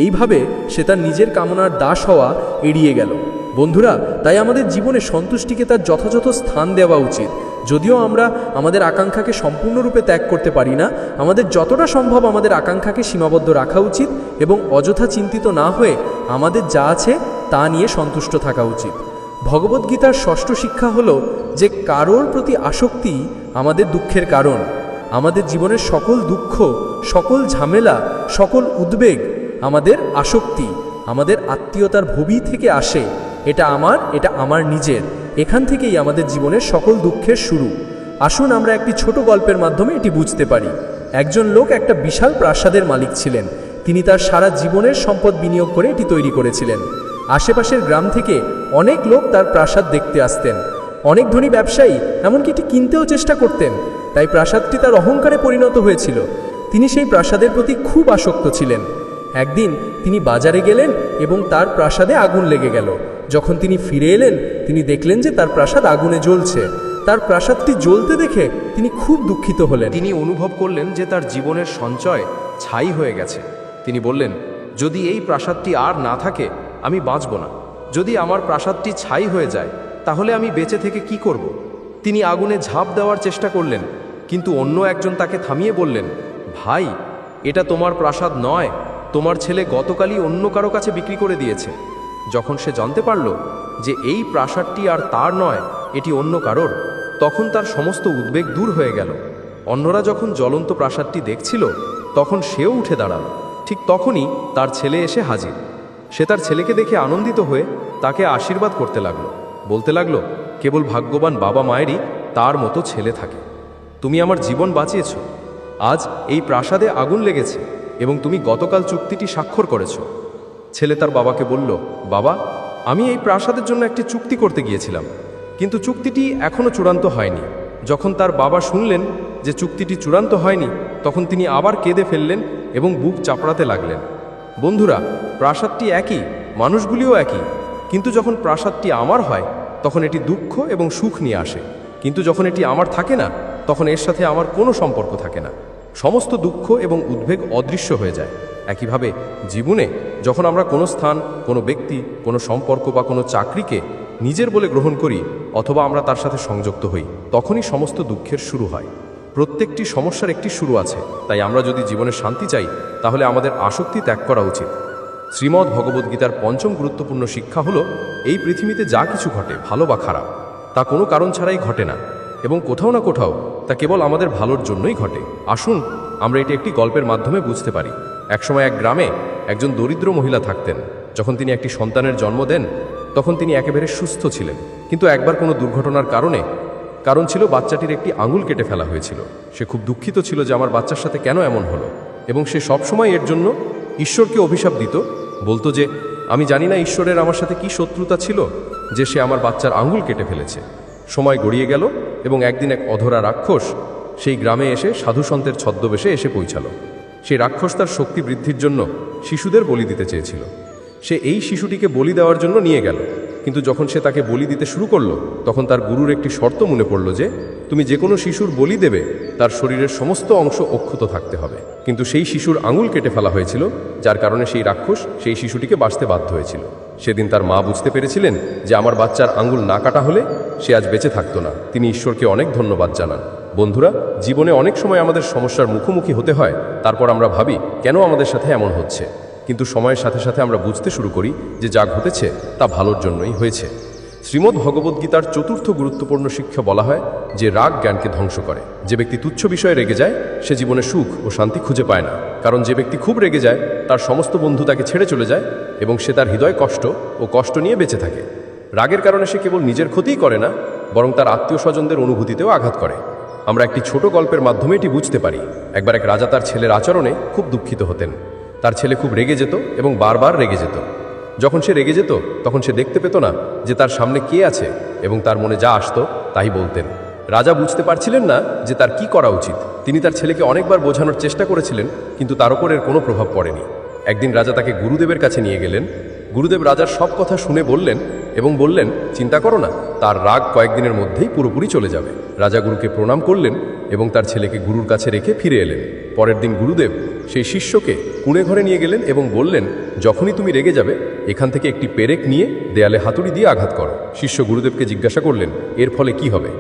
S5: এইভাবে সে তার নিজের কামনার দাস হওয়া এড়িয়ে গেল। বন্ধুরা, তাই আমাদের জীবনে সন্তুষ্টিকে তার যথাযথ স্থান দেওয়া উচিত। যদিও আমরা আমাদের আকাঙ্ক্ষাকে সম্পূর্ণরূপে ত্যাগ করতে পারি না, আমাদের যতটা সম্ভব আমাদের আকাঙ্ক্ষাকে সীমাবদ্ধ রাখা উচিত এবং অযথা চিন্তিত না হয়ে আমাদের যা আছে তা নিয়ে সন্তুষ্ট থাকা উচিত। ভগবদ্গীতার ষষ্ঠ শিক্ষা হলো যে কারোর প্রতি আসক্তি আমাদের দুঃখের কারণ। আমাদের জীবনের সকল দুঃখ, সকল ঝামেলা, সকল উদ্বেগ আমাদের আসক্তি, আমাদের আত্মীয়তার ভবি থেকে আসে। এটা আমার নিজের। এখান থেকেই আমাদের জীবনের সকল দুঃখের শুরু। আসুন আমরা একটি ছোট গল্পের মাধ্যমে এটি বুঝতে পারি। একজন লোক একটা বিশাল প্রাসাদের মালিক ছিলেন। তিনি তার সারা জীবনের সম্পদ বিনিয়োগ করে এটি তৈরি করেছিলেন। আশেপাশের গ্রাম থেকে অনেক লোক তার প্রাসাদ দেখতে আসতেন। অনেক ধনী ব্যবসায়ী এমনকি এটি কিনতেও চেষ্টা করতেন। তাই প্রাসাদটি তার অহংকারে পরিণত হয়েছিল। তিনি সেই প্রাসাদের প্রতি খুব আসক্ত ছিলেন। একদিন তিনি বাজারে গেলেন এবং তার প্রাসাদে আগুন লেগে গেল। যখন তিনি ফিরে এলেন, তিনি দেখলেন যে তার প্রাসাদ আগুনে জ্বলছে। তার প্রাসাদটি জ্বলতে দেখে তিনি খুব দুঃখিত হলেন।
S2: তিনি অনুভব করলেন যে তার জীবনের সঞ্চয় ছাই হয়ে গেছে। তিনি বললেন, যদি এই প্রাসাদটি আর না থাকে আমি বাঁচব না। যদি আমার প্রাসাদটি ছাই হয়ে যায় তাহলে আমি বেঁচে থেকে কি করব? তিনি আগুনে ঝাঁপ দেওয়ার চেষ্টা করলেন, কিন্তু অন্য একজন তাকে থামিয়ে বললেন, ভাই, এটা তোমার প্রাসাদ নয়, তোমার ছেলে গতকালই অন্য কারো কাছে বিক্রি করে দিয়েছে। যখন সে জানতে পারল যে এই প্রাসাদটি আর তার নয়, এটি অন্য কারোর, তখন তার সমস্ত উদ্বেগ দূর হয়ে গেল। অন্যরা যখন জ্বলন্ত প্রাসাদটি দেখছিল তখন সেও উঠে দাঁড়াল। ঠিক তখনই তার ছেলে এসে হাজির। সে তার ছেলেকে দেখে আনন্দিত হয়ে তাকে আশীর্বাদ করতে লাগলো, বলতে লাগলো, কেবল ভাগ্যবান বাবা মায়েরই তার মতো ছেলে থাকে। তুমি আমার জীবন বাঁচিয়েছ। আজ এই প্রাসাদে আগুন লেগেছে এবং তুমি গতকাল চুক্তিটি স্বাক্ষর করেছ। ছেলে তার বাবাকে বলল, বাবা, আমি এই প্রাসাদের জন্য একটি চুক্তি করতে গিয়েছিলাম, কিন্তু চুক্তিটি এখনও চূড়ান্ত হয়নি। যখন তার বাবা শুনলেন যে চুক্তিটি চূড়ান্ত হয়নি, তখন তিনি আবার কেঁদে ফেললেন এবং বুক চাপড়াতে লাগলেন। বন্ধুরা, প্রাসাদটি একই, মানুষগুলিও একই, কিন্তু যখন প্রাসাদটি আমার হয় তখন এটি দুঃখ এবং সুখ নিয়ে আসে, কিন্তু যখন এটি আমার থাকে না তখন এর সাথে আমার কোনো সম্পর্ক থাকে না। সমস্ত দুঃখ এবং উদ্বেগ অদৃশ্য হয়ে যায়। একইভাবে জীবনে যখন আমরা কোনো স্থান, কোনো ব্যক্তি, কোনো সম্পর্ক বা কোনো চাকরিকে নিজের বলে গ্রহণ করি অথবা আমরা তার সাথে সংযুক্ত হই, তখনই সমস্ত দুঃখের শুরু হয়। প্রত্যেকটি সমস্যার একটি শুরু আছে। তাই আমরা যদি জীবনে শান্তি চাই তাহলে আমাদের আসক্তি ত্যাগ করা উচিত। শ্রীমদ্ ভগবদ্গীতার পঞ্চম গুরুত্বপূর্ণ শিক্ষা হলো, এই পৃথিবীতে যা কিছু ঘটে, ভালো বা খারাপ, তা কোনো কারণ ছাড়াই ঘটে না এবং কোথাও না কোথাও তা কেবল আমাদের ভালোর জন্যই ঘটে। আসুন আমরা এটি একটি গল্পের মাধ্যমে বুঝতে পারি। একসময় এক গ্রামে একজন দরিদ্র মহিলা থাকতেন। যখন তিনি একটি সন্তানের জন্ম দেন তখন তিনি একেবারে সুস্থ ছিলেন, কিন্তু একবার কোনো দুর্ঘটনার কারণ ছিল বাচ্চাটির একটি আঙুল কেটে ফেলা হয়েছিল। সে খুব দুঃখিত ছিল যে আমার বাচ্চার সাথে কেন এমন হলো, এবং সে সবসময় এর জন্য ঈশ্বরকে অভিশাপ দিত। বলতো যে, আমি জানি না ঈশ্বরের আমার সাথে কি শত্রুতা ছিল যে সে আমার বাচ্চার আঙুল কেটে ফেলেছে। সময় গড়িয়ে গেল এবং একদিন এক অধরা রাক্ষস সেই গ্রামে এসে সাধুসন্তের ছদ্মবেশে এসে পৌঁছালো। সেই রাক্ষস তার শক্তি বৃদ্ধির জন্য শিশুদের বলি দিতে চেয়েছিল। সে এই শিশুটিকে বলি দেওয়ার জন্য নিয়ে গেল, কিন্তু যখন সে তাকে বলি দিতে শুরু করলো তখন তার গুরুর একটি শর্ত মনে পড়ল যে তুমি যে কোনো শিশুর বলি দেবে তার শরীরের সমস্ত অংশ অক্ষত থাকতে হবে। কিন্তু সেই শিশুর আঙুল কেটে ফেলা হয়েছিল, যার কারণে সেই রাক্ষস সেই শিশুটিকে বাঁচতে বাধ্য হয়েছিল। সেদিন তার মা বুঝতে পেরেছিলেন যে আমার বাচ্চার আঙুল না কাটা হলে সে আজ বেঁচে থাকতো না। তিনি ঈশ্বরকে অনেক ধন্যবাদ জানান। বন্ধুরা, জীবনে অনেক সময় আমাদের সমস্যার মুখোমুখি হতে হয়, তারপর আমরা ভাবি কেন আমাদের সাথে এমন হচ্ছে, কিন্তু সময়ের সাথে সাথে আমরা বুঝতে শুরু করি যে যা ঘটেছে তা ভালোর জন্যই হয়েছে। শ্রীমদ্ ভগবদ্গীতার চতুর্থ গুরুত্বপূর্ণ শিক্ষা বলা হয় যে রাগ জ্ঞানকে ধ্বংস করে। যে ব্যক্তি তুচ্ছ বিষয়ে রেগে যায় সে জীবনে সুখ ও শান্তি খুঁজে পায় না, কারণ যে ব্যক্তি খুব রেগে যায় তার সমস্ত বন্ধু তাকে ছেড়ে চলে যায় এবং সে তার হৃদয় কষ্ট নিয়ে বেঁচে থাকে। রাগের কারণে সে কেবল নিজের ক্ষতিই করে না, বরং তার আত্মীয় স্বজনদের অনুভূতিতেও আঘাত করে। আমরা একটি ছোট গল্পের মাধ্যমে এটি বুঝতে পারি। একবার এক রাজা তার ছেলের আচরণে খুব দুঃখিত হতেন। তার ছেলে খুব রেগে যেত এবং বারবার রেগে যেত। যখন সে রেগে যেত তখন সে দেখতে পেত না যে তার সামনে কে আছে এবং তার মনে যা আসতো তাই বলতেন। রাজা বুঝতে পারছিলেন না যে তার কি করা উচিত। তিনি তার ছেলেকে অনেকবার বোঝানোর চেষ্টা করেছিলেন, কিন্তু তার উপর এর কোনো প্রভাব পড়েনি। একদিন রাজা তাকে গুরুদেবের কাছে নিয়ে গেলেন। গুরুদেব রাজার সব কথা শুনে বললেন
S5: এবং বললেন, চিন্তা করো না, তার রাগ কয়েকদিনের মধ্যেই পুরোপুরি চলে যাবে। রাজা গুরুকে প্রণাম করলেন এবং তার ছেলেকে গুরুর কাছে রেখে ফিরে এলেন। পরের দিন গুরুদেব সেই শিষ্যকে কুঁড়ে ঘরে নিয়ে গেলেন এবং বললেন, যখনই তুমি রেগে যাবে এখান থেকে একটি পেরেক নিয়ে দেয়ালে হাতুড়ি দিয়ে আঘাত করো। শিষ্য গুরুদেবকে জিজ্ঞাসা করলেন, এর ফলে কি হবে?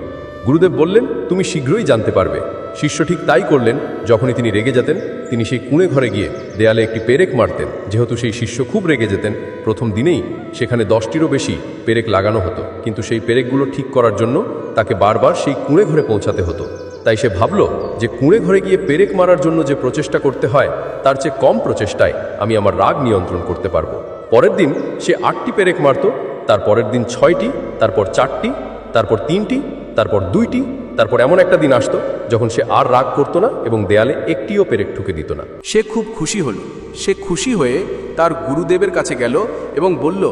S5: গুরুদেব বললেন, তুমি শীঘ্রই জানতে পারবে। শিষ্য ঠিক তাই করলেন। যখনই তিনি রেগে যেতেন তিনি সেই কুঁড়ে ঘরে গিয়ে দেয়ালে একটি পেরেক মারতেন। যেহেতু সেই শিষ্য খুব রেগে যেতেন, প্রথম দিনেই সেখানে 10টিরও বেশি পেরেক লাগানো হতো, কিন্তু সেই পেরেকগুলো ঠিক করার জন্য তাকে বারবার সেই কুঁড়ে ঘরে পৌঁছাতে হতো। তাই সে ভাবল যে কুঁড়ে ঘরে গিয়ে পেরেক মারার জন্য যে প্রচেষ্টা করতে হয় তার চেয়ে কম প্রচেষ্টায় আমি আমার রাগ নিয়ন্ত্রণ করতে পারবো। পরের দিন সে 8টি পেরেক মারত, তার পরের দিন 6টি, তারপর 4টি, তারপর 3টি, তারপর 2টি, তারপর এমন একটা দিন আসতো যখন সে আর রাগ করতো না এবং দেয়ালে একটিও পেরেক ঠুকে দিত না।
S8: সে খুব খুশি হল। সে খুশি হয়ে তার গুরুদেবের কাছে গেল এবং বলল,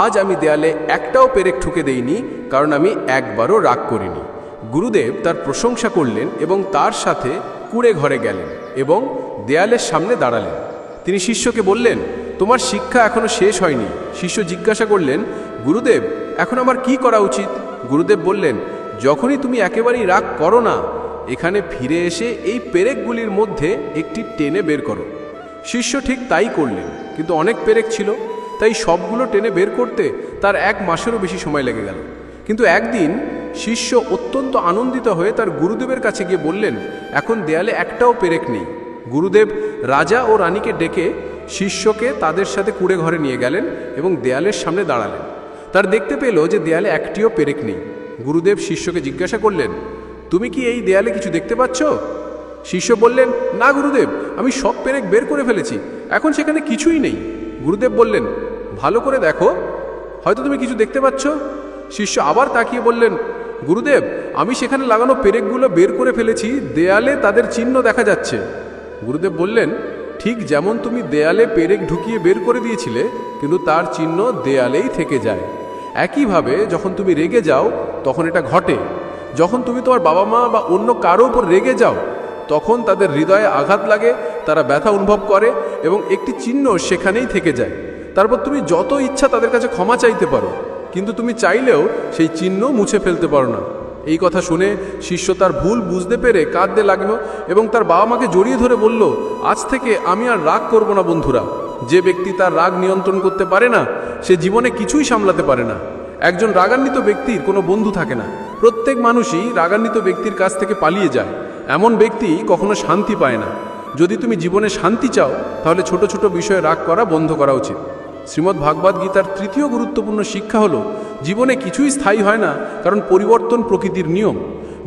S8: আজ আমি দেয়ালে একটাও পেরেক ঠুকে দেইনি, কারণ আমি একবারও রাগ করিনি। গুরুদেব তার প্রশংসা করলেন এবং তার সাথে কুঁড়ে ঘরে গেলেন এবং দেয়ালের সামনে দাঁড়ালেন। তিনি শিষ্যকে বললেন, তোমার শিক্ষা এখনো শেষ হয়নি। শিষ্য জিজ্ঞাসা করলেন, গুরুদেব এখন আমার কি করা উচিত? গুরুদেব বললেন, যখনই তুমি একেবারেই রাগ করো না, এখানে ফিরে এসে এই পেরেকগুলির মধ্যে একটি টেনে বের করো। শিষ্য ঠিক তাই করলেন, কিন্তু অনেক পেরেক ছিল, তাই সবগুলো টেনে বের করতে তার 1 মাসেরও বেশি সময় লেগে গেল। কিন্তু একদিন শিষ্য অত্যন্ত আনন্দিত হয়ে তার গুরুদেবের কাছে গিয়ে বললেন, এখন দেয়ালে একটাও পেরেক নেই। গুরুদেব রাজা ও রানীকে ডেকে শিষ্যকে তাদের সাথে কুঁড়ে ঘরে নিয়ে গেলেন এবং দেয়ালের সামনে দাঁড়ালেন। তার দেখতে পেল যে দেয়ালে একটিও পেরেক নেই। গুরুদেব শিষ্যকে জিজ্ঞাসা করলেন, তুমি কি এই দেয়ালে কিছু দেখতে পাচ্ছ? শিষ্য বললেন, না গুরুদেব, আমি সব পেরেক বের করে ফেলেছি, এখন সেখানে কিছুই নেই। গুরুদেব বললেন, ভালো করে দেখো, হয়তো তুমি কিছু দেখতে পাচ্ছ। শিষ্য আবার তাকিয়ে বললেন, গুরুদেব, আমি সেখানে লাগানো পেরেকগুলো বের করে ফেলেছি, দেয়ালে তাদের চিহ্ন দেখা যাচ্ছে। গুরুদেব বললেন, ঠিক যেমন তুমি দেয়ালে পেরেক ঢুকিয়ে বের করে দিয়েছিলে, কিন্তু তার চিহ্ন দেয়ালেই থেকে যায়। একইভাবে যখন তুমি রেগে যাও তখন এটা ঘটে। যখন তুমি তোমার বাবা মা বা অন্য কারো উপর রেগে যাও তখন তাদের হৃদয়ে আঘাত লাগে, তারা ব্যথা অনুভব করে এবং একটি চিহ্ন সেখানেই থেকে যায়। তারপর তুমি যত ইচ্ছা তাদের কাছে ক্ষমা চাইতে পারো, কিন্তু তুমি চাইলেও সেই চিহ্ন মুছে ফেলতে পারো না। এই কথা শুনে শিষ্য তার ভুল বুঝতে পেরে কাঁদতে লাগলো এবং তার বাবা মাকে জড়িয়ে ধরে বলল, আজ থেকে আমি আর রাগ করব না বন্ধুরা। যে ব্যক্তি তার রাগ নিয়ন্ত্রণ করতে পারে না সে জীবনে কিছুই সামলাতে পারে না। একজন রাগান্বিত ব্যক্তির কোনো বন্ধু থাকে না। প্রত্যেক মানুষই রাগান্বিত ব্যক্তির কাছ থেকে পালিয়ে যায়। এমন ব্যক্তি কখনো শান্তি পায় না। যদি তুমি জীবনে শান্তি চাও তাহলে ছোট ছোট বিষয়ে রাগ করা বন্ধ করা উচিত। শ্রীমদ্ ভাগবত গীতার 3য় গুরুত্বপূর্ণ শিক্ষা হলো, জীবনে কিছুই স্থায়ী হয় না, কারণ পরিবর্তন প্রকৃতির নিয়ম।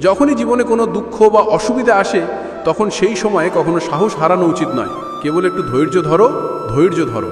S8: যখনই জীবনে কোনো দুঃখ বা অসুবিধা আসে তখন সেই সময়ে কখনো সাহস হারানো উচিত নয়। কেবল একটু ধৈর্য ধরো, ধৈর্য ধরো।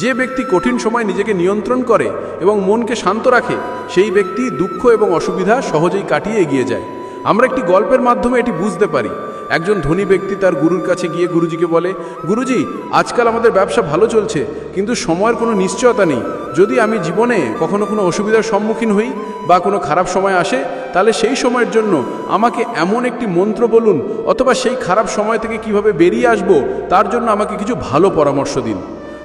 S8: যে ব্যক্তি কঠিন সময় নিজেকে নিয়ন্ত্রণ করে এবং মনকে শান্ত রাখে, সেই ব্যক্তি দুঃখ এবং অসুবিধা সহজেই কাটিয়ে এগিয়ে যায়। আমরা একটি গল্পের মাধ্যমে এটি বুঝতে পারি। একজন ধনী ব্যক্তি তার গুরুর কাছে গিয়ে গুরুজিকে বলে, গুরুজি, আজকাল আমাদের ব্যবসা ভালো চলছে, কিন্তু সময়ের কোনো নিশ্চয়তা নেই। যদি আমি জীবনে কখনো কোনো অসুবিধার সম্মুখীন হই বা কোনো খারাপ সময় আসে, তাহলে সেই সময়ের জন্য আমাকে এমন একটি মন্ত্র বলুন, অথবা সেই খারাপ সময় থেকে কিভাবে বেরিয়ে আসব তার জন্য আমাকে কিছু ভালো পরামর্শ দিন।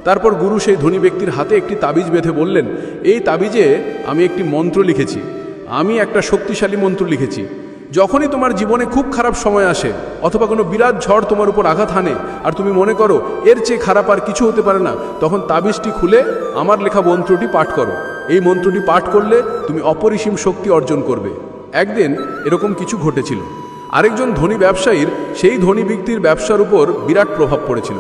S8: তারপর গুরু সেই ধনী ব্যক্তির হাতে একটি তাবিজ বেঁধে বললেন, এই তাবিজে আমি একটি মন্ত্র লিখেছি, আমি একটা শক্তিশালী মন্ত্র লিখেছি। যখনই তোমার জীবনে খুব খারাপ সময় আসে অথবা কোনো বিরাট ঝড় তোমার উপর আঘাত হানে আর তুমি মনে করো এর চেয়ে খারাপ আর কিছু হতে পারে না, তখন তাবিজটি খুলে আমার লেখা মন্ত্রটি পাঠ করো। এই মন্ত্রটি পাঠ করলে তুমি অপরিসীম শক্তি অর্জন করবে। একদিন এরকম কিছু ঘটেছিল। আরেকজন ধনী ব্যবসায়ীর সেই ধনী ব্যক্তির ব্যবসার উপর বিরাট প্রভাব পড়েছিল।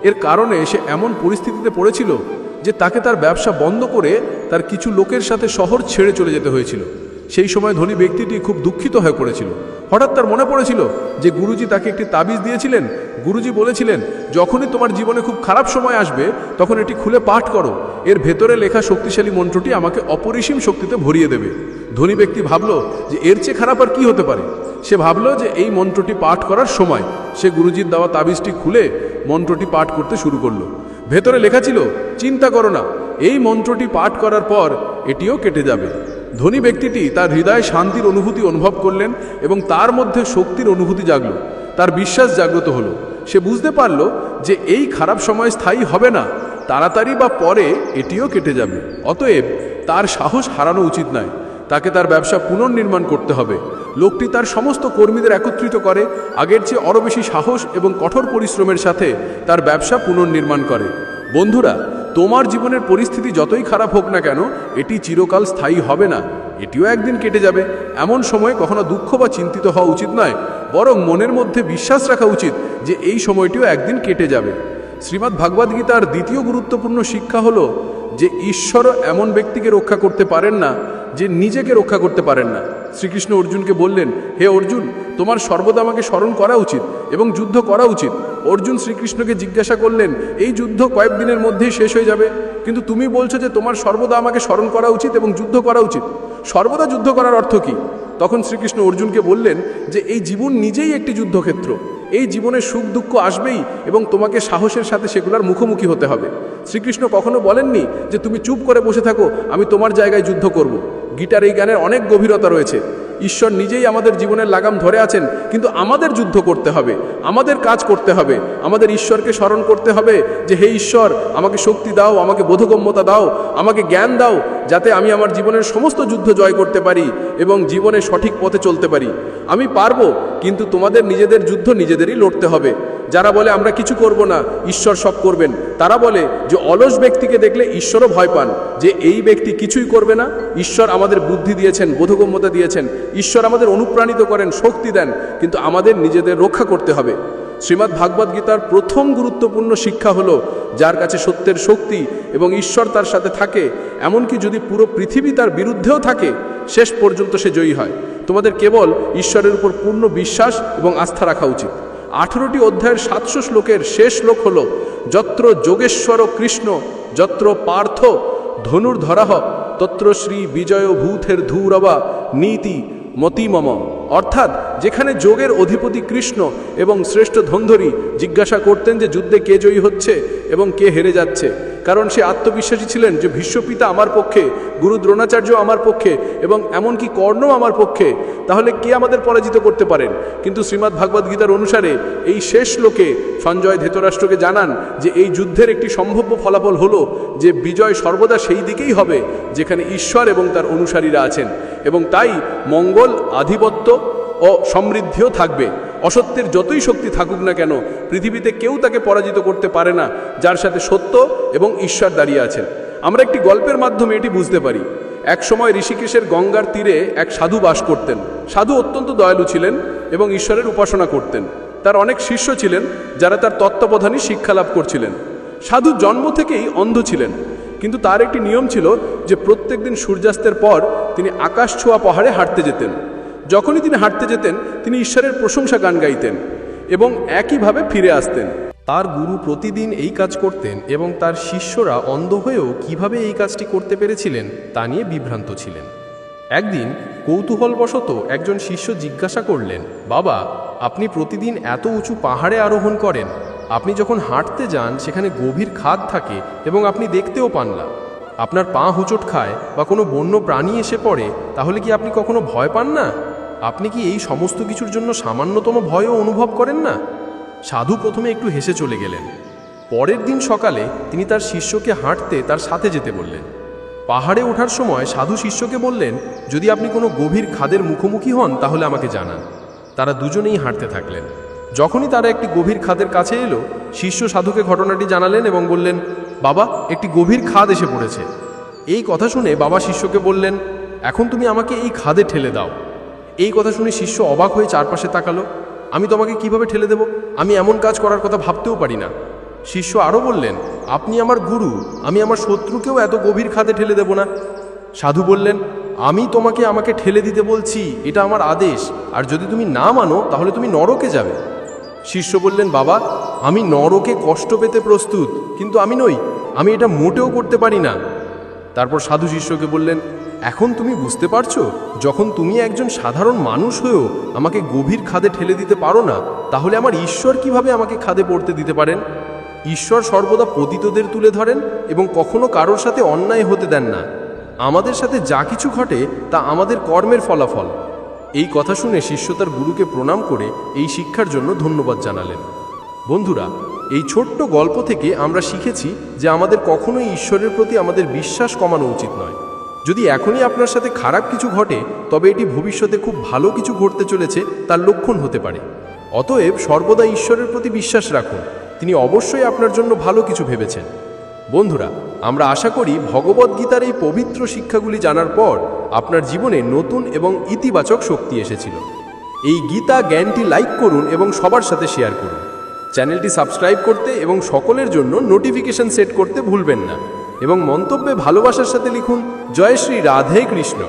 S8: এর কারণে সে এমন পরিস্থিতিতে পড়েছিল যে তাকে তার ব্যবসা বন্ধ করে তার কিছু লোকের সাথে শহর ছেড়ে চলে যেতে হয়েছিল। সেই সময় ধনী ব্যক্তিটি খুব দুঃখিত হয়ে পড়েছিল। হঠাৎ তার মনে পড়েছিল যে গুরুজি তাকে একটি তাবিজ দিয়েছিলেন। গুরুজি বলেছিলেন, যখনই তোমার জীবনে খুব খারাপ সময় আসবে তখন এটি খুলে পাঠ করো, এর ভেতরে লেখা শক্তিশালী মন্ত্রটি আমাকে অপরিসীম শক্তিতে ভরিয়ে দেবে। ধনী ব্যক্তি ভাবল যে এর চেয়ে খারাপ আর কি হতে পারে। সে ভাবল যে এই মন্ত্রটি পাঠ করার সময় সে গুরুজির দেওয়া তাবিজটি খুলে মন্ত্রটি পাঠ করতে শুরু করলো। ভেতরে লেখা ছিল, চিন্তা করো না, এই মন্ত্রটি পাঠ করার পর এটিও কেটে যাবে। ধনী ব্যক্তিটি তার হৃদয়ে শান্তির অনুভূতি অনুভব করলেন এবং তার মধ্যে শক্তির অনুভূতি জাগল। তার বিশ্বাস জাগ্রত হলো। সে বুঝতে পারল যে এই খারাপ সময় স্থায়ী হবে না, তাড়াতাড়ি বা পরে এটিও কেটে যাবে। অতএব তার সাহস হারানো উচিত নয়। তাকে তার ব্যবসা পুনর্নির্মাণ করতে হবে। লোকটি তার সমস্ত কর্মীদের একত্রিত করে, আগের চেয়ে আরও বেশি সাহস এবং কঠোর পরিশ্রমের সাথে তার ব্যবসা পুনর্নির্মাণ করে। বন্ধুরা, তোমার জীবনের পরিস্থিতি যতই খারাপ হোক না কেন, এটি চিরকাল স্থায়ী হবে না। এটিও একদিন কেটে যাবে। এমন সময় কখনো দুঃখ বা চিন্তিত হওয়া উচিত নয়, বরং মনের মধ্যে বিশ্বাস রাখা উচিত যে এই সময়টিও একদিন কেটে যাবে। শ্রীমদ্ ভাগবত গীতার দ্বিতীয় গুরুত্বপূর্ণ শিক্ষা হলো যে ঈশ্বরও এমন ব্যক্তিকে রক্ষা করতে পারেন না যে নিজেকে রক্ষা করতে পারেন না। শ্রীকৃষ্ণ অর্জুনকে বললেন, হে অর্জুন, তোমার সর্বদা আমাকে স্মরণ করা উচিত এবং যুদ্ধ করা উচিত। অর্জুন শ্রীকৃষ্ণকে জিজ্ঞাসা করলেন, এই যুদ্ধ কয়েকদিনের মধ্যেই শেষ হয়ে যাবে, কিন্তু তুমি বলছো যে তোমার সর্বদা আমাকে স্মরণ করা উচিত এবং যুদ্ধ করা উচিত। সর্বদা যুদ্ধ করার অর্থ কী? তখন শ্রীকৃষ্ণ অর্জুনকে বললেন যে এই জীবন নিজেই একটি যুদ্ধক্ষেত্র। এই জীবনে সুখ দুঃখ আসবেই এবং তোমাকে সাহসের সাথে সেগুলোর মুখোমুখি হতে হবে। শ্রীকৃষ্ণ কখনো বলেননি যে তুমি চুপ করে বসে থাকো, আমি তোমার জায়গায় যুদ্ধ করব। গীতার এই জ্ঞানের অনেক গভীরতা রয়েছে। ঈশ্বর নিজেই আমাদের জীবনের লাগাম ধরে আছেন, কিন্তু আমাদের যুদ্ধ করতে হবে, আমাদের কাজ করতে হবে, আমাদের ঈশ্বরকে স্মরণ করতে হবে যে হে ঈশ্বর, আমাকে শক্তি দাও, আমাকে বোধগম্যতা দাও, আমাকে জ্ঞান দাও, যাতে আমি আমার জীবনের সমস্ত যুদ্ধ জয় করতে পারি এবং জীবনে সঠিক পথে চলতে পারি। আমি পারবো, কিন্তু তোমাদের নিজেদের যুদ্ধ নিজেদেরই লড়তে হবে। যারা বলে আমরা কিছু করব না, ঈশ্বর সব করবেন, তারা বলে যে অলস ব্যক্তিকে দেখলে ঈশ্বরও ভয় পান, যে এই ব্যক্তি কিছুই করবে না। ঈশ্বর আমাদের বুদ্ধি দিয়েছেন, বোধগম্যতা দিয়েছেন, ঈশ্বর আমাদের অনুপ্রাণিত করেন, শক্তি দেন, কিন্তু আমাদের নিজেদের রক্ষা করতে হবে। শ্রীমদ্ ভাগবত গীতার প্রথম গুরুত্বপূর্ণ শিক্ষা হলো, যার কাছে সত্যের শক্তি এবং ঈশ্বর তার সাথে থাকে, এমনকি যদি পুরো পৃথিবী তার বিরুদ্ধেও থাকে, শেষ পর্যন্ত সে জয়ী হয়। তোমাদের কেবল ঈশ্বরের উপর পূর্ণ বিশ্বাস এবং আস্থা রাখা উচিত। 18টি অধ্যায়ের 700 শ্লোকের শেষ শ্লোক হল, যত্র যোগেশ্বর কৃষ্ণ যত্র পার্থ ধনুর্ধরাহ তত্র শ্রী বিজয় ভূতের ধূরবা নীতি মতিমম। অর্থাৎ যেখানে যোগের অধিপতি কৃষ্ণ এবং শ্রেষ্ঠ ধনধরী জিজ্ঞাসা করতেন যে যুদ্ধে কে জয়ী হচ্ছে এবং কে হেরে যাচ্ছে, কারণ সে আত্মবিশ্বাসী ছিলেন যে ভীষ্মপিতা আমার পক্ষে, গুরু দ্রোণাচার্য আমার পক্ষে এবং এমনকি কর্ণও আমার পক্ষে, তাহলে কে আমাদের পরাজিত করতে পারেন? কিন্তু শ্রীমদ্ ভাগবত গীতার অনুসারে এই শেষ শ্লোকে সঞ্জয় ধৃতরাষ্ট্রকে জানান যে এই যুদ্ধের একটি সম্ভাব্য ফলাফল হলো যে বিজয় সর্বদা সেই দিকেই হবে যেখানে ঈশ্বর এবং তার অনুসারীরা আছেন, এবং তাই মঙ্গল, আধিপত্য ও সমৃদ্ধিও থাকবে। অসত্যের যতই শক্তি থাকুক না কেন, পৃথিবীতে কেউ তাকে পরাজিত করতে পারে না যার সাথে সত্য এবং ঈশ্বর দাঁড়িয়ে আছেন। আমরা একটি গল্পের মাধ্যমে এটি বুঝতে পারি। এক সময় ঋষিকেশের গঙ্গার তীরে এক সাধু বাস করতেন। সাধু অত্যন্ত দয়ালু ছিলেন এবং ঈশ্বরের উপাসনা করতেন। তার অনেক শিষ্য ছিলেন যারা তার তত্ত্বাবধানে শিক্ষা লাভ করছিলেন। সাধু জন্ম থেকেই অন্ধ ছিলেন, কিন্তু তার একটি নিয়ম ছিল যে প্রত্যেক দিন সূর্যাস্তের পর তিনি আকাশ ছোঁয়া পাহাড়ে হাঁটতে যেতেন। যখনই তিনি হাঁটতে যেতেন, তিনি ঈশ্বরের প্রশংসা গান গাইতেন এবং একইভাবে ফিরে আসতেন।
S5: তার গুরু প্রতিদিন এই কাজ করতেন এবং তার শিষ্যরা অন্ধ হয়েও কিভাবে এই কাজটি করতে পেরেছিলেন তা নিয়ে বিভ্রান্ত ছিলেন। একদিন কৌতূহলবশত একজন শিষ্য জিজ্ঞাসা করলেন, বাবা, আপনি প্রতিদিন এত উঁচু পাহাড়ে আরোহণ করেন, আপনি যখন হাঁটতে যান সেখানে গভীর খাদ থাকে এবং আপনি দেখতেও পান না, আপনার পা হোঁচট খায় বা কোনো বন্য প্রাণী এসে পড়ে, তাহলে কি আপনি কখনো ভয় পান না? আপনি কি এই সমস্ত কিছুর জন্য সামান্যতম ভয়ও অনুভব করেন না? সাধু প্রথমে একটু হেসে চলে গেলেন। পরের দিন সকালে তিনি তার শিষ্যকে হাঁটতে তার সাথে যেতে বললেন। পাহাড়ে ওঠার সময় সাধু শিষ্যকে বললেন, যদি আপনি কোনো গভীর খাদের মুখোমুখি হন তাহলে আমাকে জানান। তারা দুজনেই হাঁটতে থাকলেন। যখনই তারা একটি গভীর খাদের কাছে এলো, শিষ্য সাধুকে ঘটনাটি জানালেন এবং বললেন, বাবা, একটি গভীর খাদ এসে পড়েছে। এই কথা শুনে বাবা শিষ্যকে বললেন, এখন তুমি আমাকে এই খাদে ঠেলে দাও। এই কথা শুনে শিষ্য অবাক হয়ে চারপাশে তাকালো। আমি তোমাকে কিভাবে ঠেলে দেব? আমি এমন কাজ করার কথা ভাবতেও পারি না। শিষ্য আরও বললেন, আপনি আমার গুরু, আমি আমার শত্রুকেও এত গভীর খাদে ঠেলে দেব না। সাধু বললেন, আমি তোমাকে আমাকে ঠেলে দিতে বলছি, এটা আমার আদেশ, আর যদি তুমি না মানো তাহলে তুমি নরকে যাবে। শিষ্য বললেন, বাবা, আমি নরকে কষ্ট পেতে প্রস্তুত, কিন্তু আমি নই, আমি এটা মোটেও করতে পারি না। তারপর সাধু শিষ্যকে বললেন, এখন তুমি বুঝতে পারছো, যখন তুমি একজন সাধারণ মানুষ হয়েও আমাকে গভীর খাদে ঠেলে দিতে পারো না, তাহলে আমার ঈশ্বর কিভাবে আমাকে খাদে পড়তে দিতে পারেন? ঈশ্বর সর্বদা পতিতদের তুলে ধরেন এবং কখনো কারোর সাথে অন্যায় হতে দেন না। আমাদের সাথে যা কিছু ঘটে তা আমাদের কর্মের ফলাফল। এই কথা শুনে শিষ্য তার গুরুকে প্রণাম করে এই শিক্ষার জন্য ধন্যবাদ জানালেন। বন্ধুরা, এই ছোট্ট গল্প থেকে আমরা শিখেছি যে আমাদের কখনোই ঈশ্বরের প্রতি আমাদের বিশ্বাস কমানো উচিত নয়। যদি এখনই আপনার সাথে খারাপ কিছু ঘটে তবে এটি ভবিষ্যতে খুব ভালো কিছু ঘটতে চলেছে তার লক্ষণ হতে পারে। অতএব সর্বদা ঈশ্বরের প্রতি বিশ্বাস রাখুন, তিনি অবশ্যই আপনার জন্য ভালো কিছু ভেবেছেন। বন্ধুরা, আমরা আশা করি ভগবদ্গীতার এই পবিত্র শিক্ষাগুলি জানার পর আপনার জীবনে নতুন এবং ইতিবাচক শক্তি এসেছিল। এই গীতা জ্ঞানটি লাইক করুন এবং সবার সাথে শেয়ার করুন। চ্যানেলটি সাবস্ক্রাইব করতে এবং সকলের জন্য নোটিফিকেশন সেট করতে ভুলবেন না এবং মন্তব্যে ভালোবাসার সাথে লিখুন জয় শ্রী রাধে কৃষ্ণ।